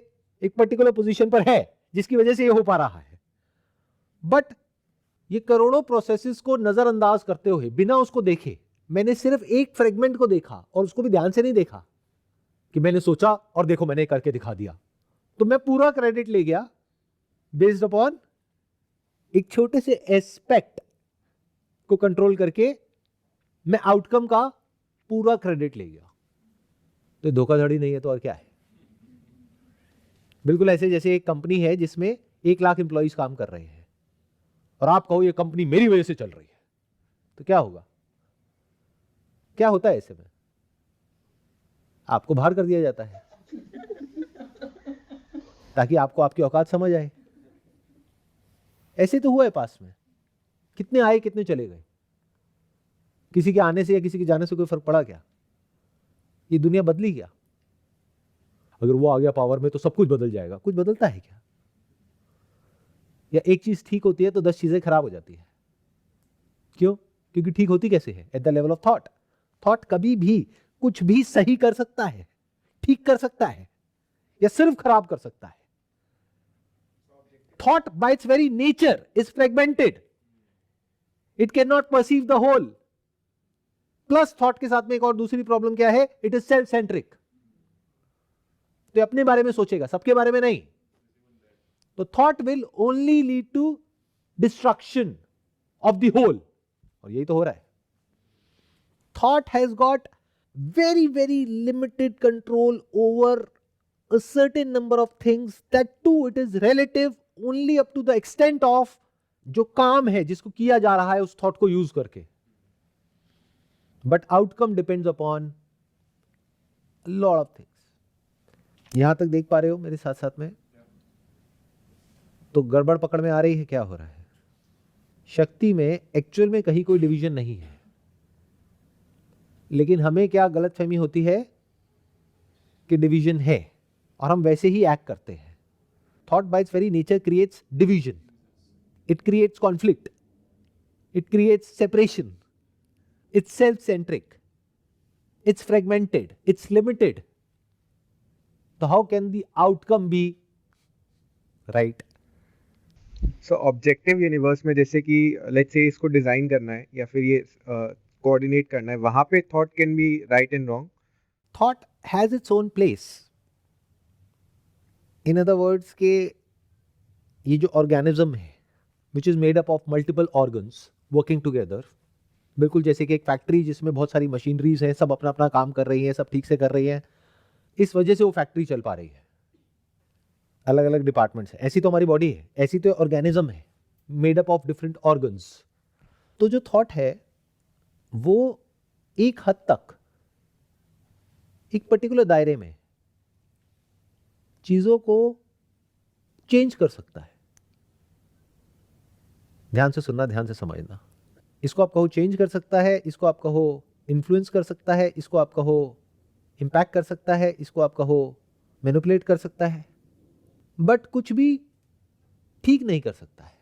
एक पर्टिकुलर पोजीशन पर है, जिसकी वजह से ये हो पा रहा है। बट ये करोड़ों प्रोसेसेस को नजरअंदाज करते हुए, बिना उसको देखे, मैंने सिर्फ एक फ्रेगमेंट को देखा, और उसको भी ध्यान से नहीं देखा कि मैंने सोचा और देखो मैंने करके दिखा दिया, तो मैं पूरा क्रेडिट ले गया बेस्ड अपॉन एक छोटे से एस्पेक्ट को कंट्रोल करके मैं आउटकम का पूरा क्रेडिट ले गया। तो धोखाधड़ी नहीं है तो और क्या है? बिल्कुल ऐसे जैसे एक कंपनी है जिसमें 1 लाख एम्प्लॉइज काम कर रहे हैं और आप कहो ये कंपनी मेरी वजह से चल रही है, तो क्या होगा? क्या होता है ऐसे में? आपको बाहर कर दिया जाता है ताकि आपको आपकी औकात समझ आए। ऐसे तो हुआ है पास में, कितने आए कितने चले गए, किसी के आने से या किसी के जाने से कोई फर्क पड़ा क्या? ये दुनिया बदली क्या? अगर वो आ गया पावर में तो सब कुछ बदल जाएगा। कुछ बदलता है क्या? या एक चीज ठीक होती है तो 10 चीजें खराब हो जाती है। क्यों? क्योंकि ठीक होती कैसे है? At the level of thought. Thought कभी भी कुछ भी सही कर सकता है, ठीक कर सकता है, या सिर्फ खराब कर सकता है। Thought by its very nature is fragmented, it can not perceive the whole. Plus thought के साथ में एक और दूसरी प्रॉब्लम क्या है? It is self centric. तो अपने बारे में सोचेगा, सबके बारे में नहीं। तो thought will only lead to destruction of the whole, और यही तो हो रहा है। Thought has got very very limited control over a certain number of things, that too it is relative only up to the extent of जो काम है जिसको किया जा रहा है उस थॉट को यूज करके, but outcome depends upon lot of things. यहां तक देख पा रहे हो मेरे साथ साथ में? तो गड़बड़ पकड़ में आ रही है क्या हो रहा है? शक्ति में एक्चुअल में कहीं कोई डिवीजन नहीं है, लेकिन हमें क्या गलतफहमी होती है कि डिवीजन है और हम वैसे ही एक्ट करते हैं। Thought by its very nature creates division, it creates conflict, it creates separation, it's self centric, it's fragmented, it's limited. So how can the outcome be right? So objective universe में जैसे कि let's say इसको design करना है या फिर ये coordinate करना है, वहां पे thought can be right and wrong. Thought has its own place. In other words के ये जो organism है which is made up of multiple organs working together, बिल्कुल जैसे कि एक फैक्ट्री जिसमें बहुत सारी मशीनरीज हैं, सब अपना अपना काम कर रही हैं, सब ठीक से कर रही हैं, इस वजह से वो फैक्ट्री चल पा रही है। अलग अलग डिपार्टमेंट्स हैं। ऐसी तो हमारी बॉडी है, ऐसी तो ऑर्गेनिज्म है made up of different organs. तो जो थॉट है वो एक हद तक एक पर्टिकुलर दायरे में चीजों को चेंज कर सकता है। ध्यान से सुनना, ध्यान से समझना। इसको आप कहो चेंज कर सकता है, इसको आप कहो इन्फ्लुएंस कर सकता है, इसको आप कहो इंपैक्ट कर सकता है, इसको आप कहो मैनिपुलेट कर सकता है, बट कुछ भी ठीक नहीं कर सकता है।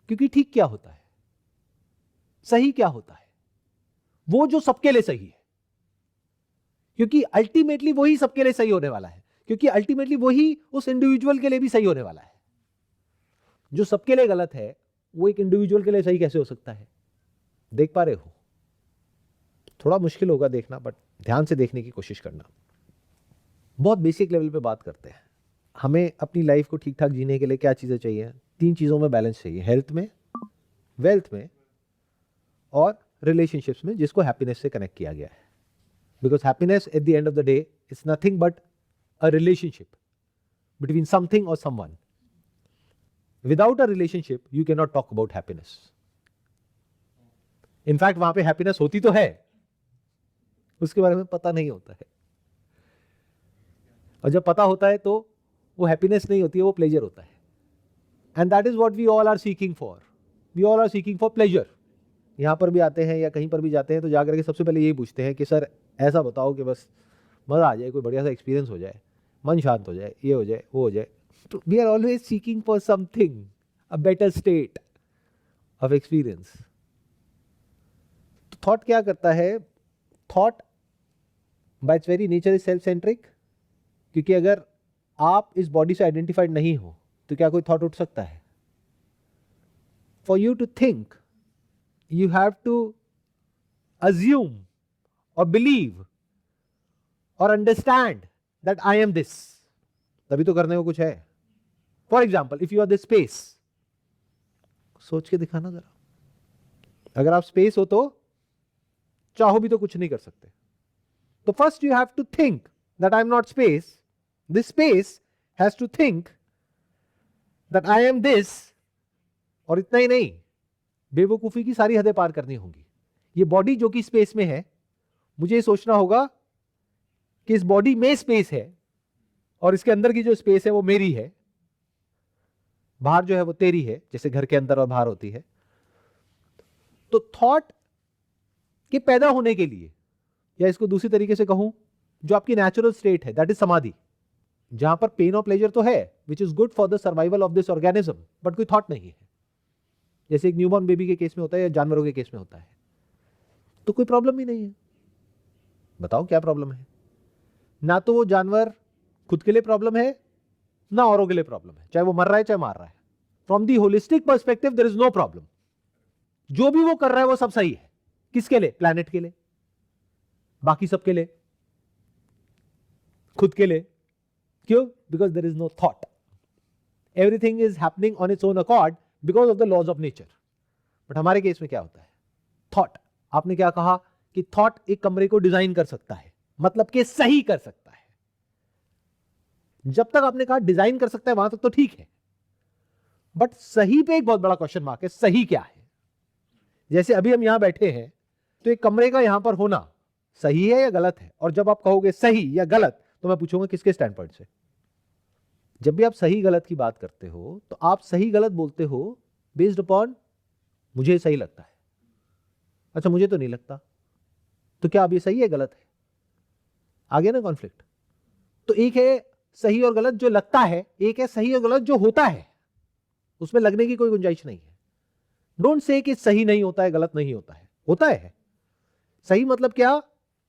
क्योंकि ठीक क्या होता है, सही क्या होता है? वो जो सबके लिए सही है, क्योंकि अल्टीमेटली वही सबके लिए सही होने वाला है, क्योंकि अल्टीमेटली वही उस इंडिविजुअल के लिए भी सही होने वाला है। जो सबके लिए गलत है वो एक इंडिविजुअल के लिए सही कैसे हो सकता है? देख पा रहे हो? थोड़ा मुश्किल होगा देखना, बट ध्यान से देखने की कोशिश करना। बहुत बेसिक लेवल पे बात करते हैं। हमें अपनी लाइफ को ठीक ठाक जीने के लिए क्या चीज़ें चाहिए? 3 चीज़ों में बैलेंस चाहिए, हेल्थ में, वेल्थ में और रिलेशनशिप्स में, जिसको हैप्पीनेस से कनेक्ट किया गया है। Because happiness at the end of the day is nothing but a relationship between something और someone. Without a relationship you can not talk about happiness. In fact वहां पे हैप्पीनेस होती तो है, उसके बारे में पता नहीं होता है, और जब पता होता है तो वो हैप्पीनेस नहीं होती है, वो प्लेजर होता है। And that is what we all are seeking for. We all are seeking for pleasure. यहां पर भी आते हैं या कहीं पर भी जाते हैं तो जाकर के सबसे पहले यही पूछते हैं कि सर ऐसा बताओ कि बस मजा आ जाए, कोई बढ़िया सा एक्सपीरियंस हो जाए, मन शांत हो जाए, ये हो जाए, वो हो जाए। तो we are always seeking for something, a better state of experience. Thought क्या करता है? Thought by its very nature is self centric. क्योंकि अगर आप इस बॉडी से आइडेंटिफाइड नहीं हो तो क्या कोई थॉट उठ सकता है? For you to think you have to assume और बिलीव और understand that I am this, तभी तो करने को कुछ है। For example, if you are the space, सोच के दिखाना जरा। अगर आप स्पेस हो तो चाहो भी तो कुछ नहीं कर सकते। तो first you have to think that I am not space, this space has to think that I am this, और इतना ही नहीं, बेवकूफी की सारी हदें पार करनी होंगी। ये बॉडी जो कि स्पेस में है, मुझे ये सोचना होगा कि इस बॉडी में स्पेस है और इसके अंदर की जो स्पेस है वो मेरी है, बाहर जो है वो तेरी है, जैसे घर के अंदर और बाहर होती है। तो थॉट के पैदा होने के लिए, या इसको दूसरी तरीके से कहूं, जो आपकी नेचुरल स्टेट है, दैट इज समाधि, जहां पर पेन और प्लेजर तो है, which is good for the survival of this organism, but कोई थॉट नहीं है। जैसे एक न्यूबॉर्न बेबी के केस में होता है या जानवरों के केस में होता है, तो कोई प्रॉब्लम ही नहीं है। बताओ क्या प्रॉब्लम है? ना तो वो जानवर खुद के लिए प्रॉब्लम है, ना औरों के लिए प्रॉब्लम है, चाहे वो मर रहा है चाहे मार रहा है। From the holistic perspective there is no problem. जो भी वो कर रहा है वो सब सही है। किसके लिए? प्लैनेट के लिए, बाकी सबके लिए, खुद के लिए। क्यों? Because there is no thought. Everything is happening on its own accord because of the laws of nature. But हमारे केस में क्या होता है? थॉट। आपने क्या कहा कि थॉट एक कमरे को डिजाइन कर सकता है, मतलब कि सही कर सकता है। जब तक आपने कहा डिजाइन कर सकता है वहां तक तो ठीक है, बट सही पे एक बहुत बड़ा क्वेश्चन मार्क है, सही क्या है? जैसे अभी हम यहां बैठे हैं, तो एक कमरे का यहां पर होना सही है या गलत है? और जब आप कहोगे सही या गलत, तो मैं पूछूंगा किसके स्टैंड पॉइंट से? जब भी आप सही गलत की बात करते हो, तो आप सही गलत बोलते हो बेस्ड अपॉन मुझे सही लगता है। अच्छा, मुझे तो नहीं लगता, तो क्या अब ये सही है गलत है? आ गया ना कॉन्फ्लिक्ट? तो एक है सही और गलत जो लगता है, एक है सही और गलत जो होता है, उसमें लगने की कोई गुंजाइश नहीं है। डोंट से कि सही नहीं होता है, गलत नहीं होता है, होता है। सही मतलब क्या?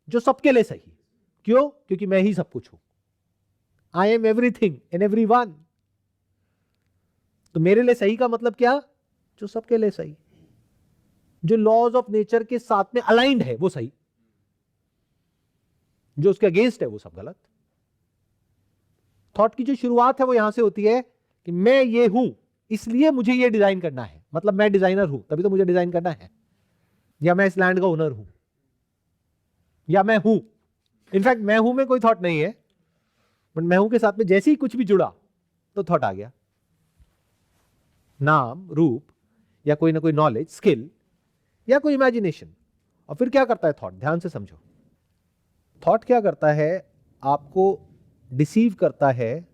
जो सबके लिए सही। क्यों? क्योंकि मैं ही सब कुछ हूं। I am everything in everyone. तो मेरे लिए सही का मतलब क्या? जो सबके लिए सही, जो लॉज ऑफ नेचर के साथ में अलाइंड है वो सही, जो उसके अगेंस्ट है वो सब गलत। थॉट की जो शुरुआत है वो यहां से होती है कि मैं ये हूं, इसलिए मुझे ये डिजाइन करना है। मतलब मैं डिजाइनर हूं, तभी तो मुझे डिजाइन करना है। या मैं इस लैंड का ओनर हूं, या मैं हूं। इनफैक्ट मैं हूं में कोई थॉट नहीं है, बट मैं हूं के साथ में जैसे ही कुछ भी जुड़ा तो थॉट आ गया। नाम, रूप, या कोई ना कोई नॉलेज, स्किल, या कोई इमेजिनेशन। और फिर क्या करता है थॉट? ध्यान से समझो। थॉट क्या करता है? आपको डिसीव करता है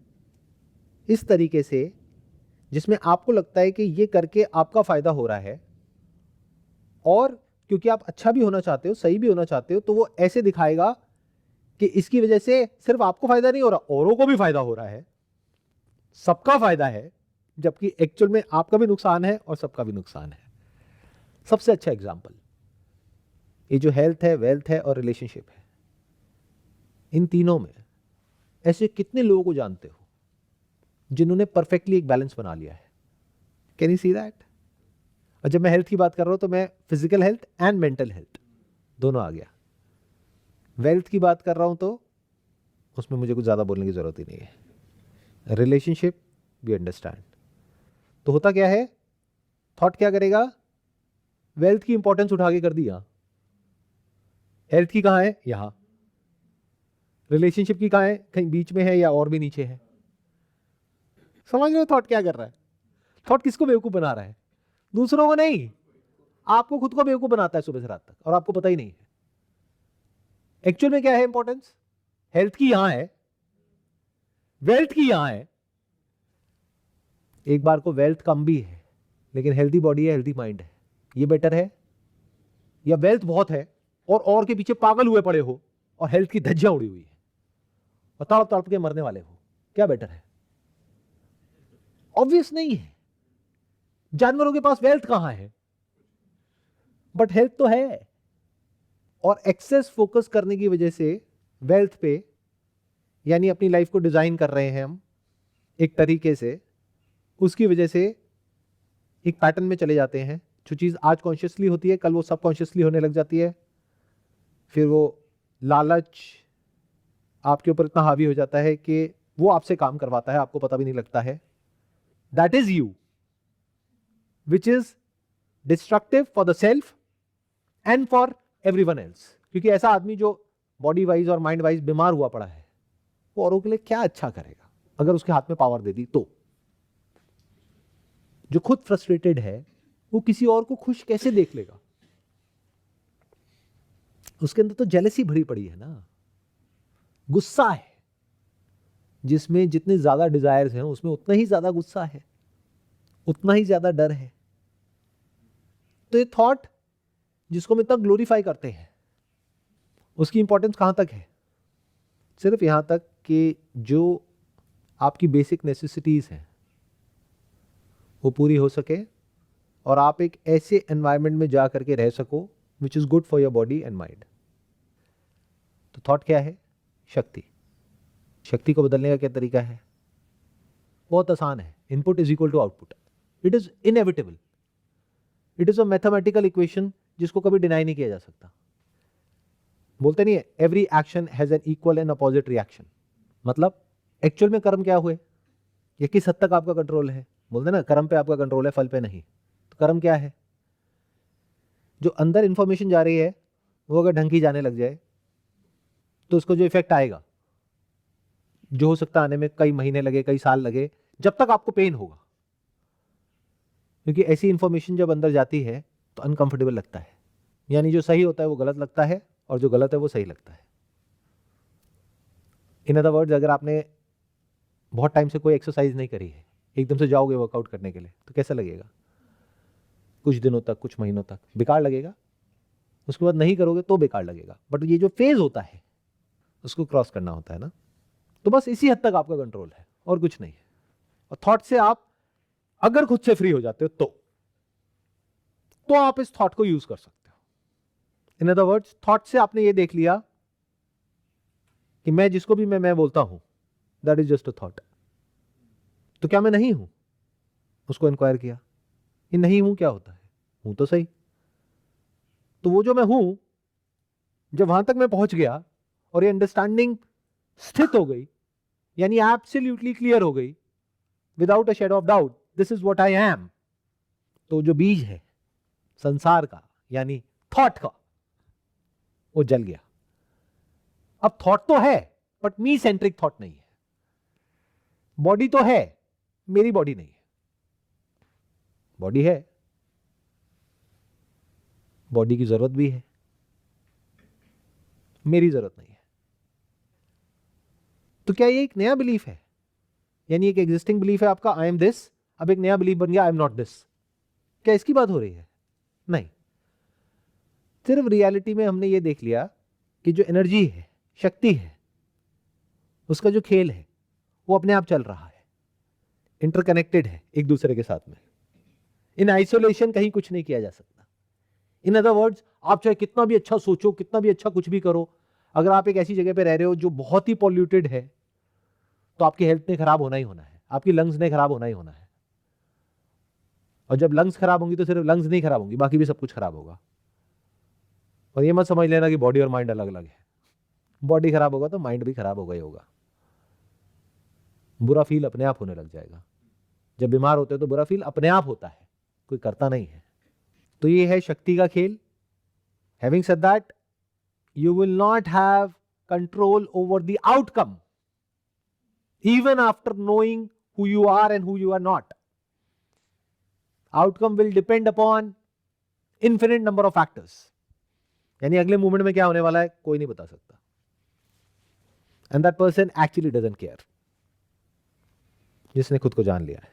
इस तरीके से जिसमें आपको लगता है कि ये करके आपका फायदा हो रहा है, और क्योंकि आप अच्छा भी होना चाहते हो, सही भी होना चाहते हो, तो वो ऐसे दिखाएगा कि इसकी वजह से सिर्फ आपको फायदा नहीं हो रहा, औरों को भी फायदा हो रहा है, सबका फायदा है, जबकि एक्चुअल में आपका भी नुकसान है और सबका भी नुकसान है। सबसे अच्छा एग्जाम्पल ये जो हेल्थ है, वेल्थ है और रिलेशनशिप है, इन तीनों में ऐसे कितने लोगों को जानते हो जिन्होंने परफेक्टली एक बैलेंस बना लिया है? Can you see that? और जब मैं हेल्थ की बात कर रहा हूं तो मैं physical health and mental health दोनों आ गया। वेल्थ की बात कर रहा हूं तो उसमें मुझे कुछ ज्यादा बोलने की जरूरत ही नहीं है। Relationship we understand. तो होता क्या है? थॉट क्या करेगा? वेल्थ की इंपॉर्टेंस उठा के कर दिया। हेल्थ की कहां है? यहां। रिलेशनशिप की कहां है? कहीं बीच में है या और भी नीचे है। समझ रहे हो थॉट क्या कर रहा है? थॉट किसको बेवकूफ बना रहा है? दूसरों को नहीं, आपको खुद को बेवकूफ बनाता है सुबह से रात तक, और आपको पता ही नहीं है। एक्चुअल में क्या है इंपॉर्टेंस? हेल्थ की यहां है, वेल्थ की यहां है। एक बार को वेल्थ कम भी है लेकिन हेल्थी बॉडी है, हेल्थी माइंड है, ये बेटर है? या वेल्थ बहुत है और के पीछे पागल हुए पड़े हो और हेल्थ की धज्जियां उड़ी हुई है और तड़प तड़प के मरने वाले हो, क्या बेटर है? ऑब्वियस नहीं है। जानवरों के पास वेल्थ कहां है, बट हेल्थ तो है। और एक्सेस फोकस करने की वजह से वेल्थ पे, यानी अपनी लाइफ को डिजाइन कर रहे हैं हम एक तरीके से, उसकी वजह से एक पैटर्न में चले जाते हैं। जो चीज आज कॉन्शियसली होती है कल वो सबकॉन्शियसली होने लग जाती है। फिर वो लालच आपके ऊपर इतना हावी हो जाता है कि वो आपसे काम करवाता है, आपको पता भी नहीं लगता है। That is you, which is destructive for the self and for everyone else. क्योंकि ऐसा आदमी जो बॉडी वाइज और माइंड वाइज बीमार हुआ पड़ा है, वो औरों के लिए क्या अच्छा करेगा अगर उसके हाथ में पावर दे दी तो? जो खुद फ्रस्ट्रेटेड है वो किसी और को खुश कैसे देख लेगा? उसके अंदर तो जेलसी भरी पड़ी है ना, गुस्सा है। जिसमें जितने ज्यादा डिजायर्स हैं उसमें उतना ही ज्यादा गुस्सा है, उतना ही ज्यादा डर है। तो ये थॉट जिसको हम इतना ग्लोरीफाई करते हैं, उसकी इंपॉर्टेंस कहां तक है? सिर्फ यहां तक कि जो आपकी बेसिक नेसेसिटीज हैं वो पूरी हो सके और आप एक ऐसे एनवायरनमेंट में जा करके रह सको which is good for your body and mind. तो थॉट क्या है? शक्ति। शक्ति को बदलने का क्या तरीका है? बहुत आसान है। Input is equal to output. It is inevitable. It is a mathematical equation जिसको कभी डिनाई नहीं किया जा सकता। बोलते नहीं है every action has an equal and opposite reaction. मतलब एक्चुअल में कर्म क्या हुए, या किस हद तक आपका कंट्रोल है? बोलते ना कर्म पे आपका कंट्रोल है, फल पे नहीं। तो कर्म क्या है? जो अंदर इंफॉर्मेशन जा रही है वो अगर ढंग की जाने लग जाए तो उसको जो इफेक्ट आएगा, जो हो सकता आने में कई महीने लगे, कई साल लगे, जब तक आपको पेन होगा, क्योंकि ऐसी इंफॉर्मेशन जब अंदर जाती है तो अनकंफर्टेबल लगता है, यानी जो सही होता है वो गलत लगता है और जो गलत है वो सही लगता है। इन अदर वर्ड्स, अगर आपने बहुत टाइम से कोई एक्सरसाइज नहीं करी है, एकदम से जाओगे वर्कआउट करने के लिए तो कैसा लगेगा? कुछ दिनों तक, कुछ महीनों तक बेकार लगेगा, उसके बाद नहीं करोगे तो बेकार लगेगा। बट ये जो फेज होता है उसको क्रॉस करना होता है ना, तो बस इसी हद तक आपका कंट्रोल है और कुछ नहीं है। और थॉट से आप अगर खुद से फ्री हो जाते हो तो आप इस थॉट को यूज कर सकते हो। इन अदर वर्ड्स, थॉट से आपने ये देख लिया कि मैं जिसको भी मैं बोलता हूं that is just a thought. तो क्या मैं नहीं हूं? उसको इंक्वायर किया, ये नहीं हूं क्या होता है? हूं तो सही। तो वो जो मैं हूं, जब वहां तक मैं पहुंच गया और ये अंडरस्टैंडिंग स्थित हो गई, यानी एब्सोल्युटली क्लियर हो गई, without a shadow of doubt, this is what I am, तो जो बीज है संसार का यानी थॉट का, वो जल गया। अब थॉट तो है बट मी सेंट्रिक थॉट नहीं है। बॉडी तो है, मेरी बॉडी नहीं है। बॉडी है, बॉडी की जरूरत भी है, मेरी जरूरत नहीं है। तो क्या ये एक नया बिलीफ है? यानी एक एग्जिस्टिंग बिलीफ है आपका, आई एम दिस, अब एक नया बिलीफ बन गया आई एम नॉट दिस। क्या इसकी बात हो रही है? नहीं। सिर्फ रियलिटी में हमने ये देख लिया कि जो एनर्जी है, शक्ति है, उसका जो खेल है वो अपने आप चल रहा है, इंटरकनेक्टेड है एक दूसरे के साथ में। इन आइसोलेशन कहीं कुछ नहीं किया जा सकता। इन अदर वर्ड्स, आप चाहे कितना भी अच्छा सोचो, कितना भी अच्छा कुछ भी करो, अगर आप एक ऐसी जगह पे रह रहे हो जो बहुत ही पॉल्यूटेड है, तो आपकी हेल्थ ने खराब होना ही होना है, आपकी लंग्स ने खराब होना ही होना है। और जब लंग्स खराब होंगी तो सिर्फ लंग्स नहीं खराब होंगी, बाकी भी सब कुछ खराब होगा। और ये मत समझ लेना कि बॉडी और माइंड अलग अलग है। बॉडी खराब होगा तो माइंड भी खराब होगा ही होगा। बुरा फील अपने आप होने लग जाएगा। जब बीमार होते हो तो बुरा फील अपने आप होता है, कोई करता नहीं है। तो ये है शक्ति का खेल। Having said that, you will not have control over the outcome even after knowing who you are and who you are not. Outcome will depend upon infinite number of factors. यानी अगले मोमेंट में क्या होने वाला है कोई नहीं बता सकता, and that person actually doesn't care, जिसने खुद को जान लिया है।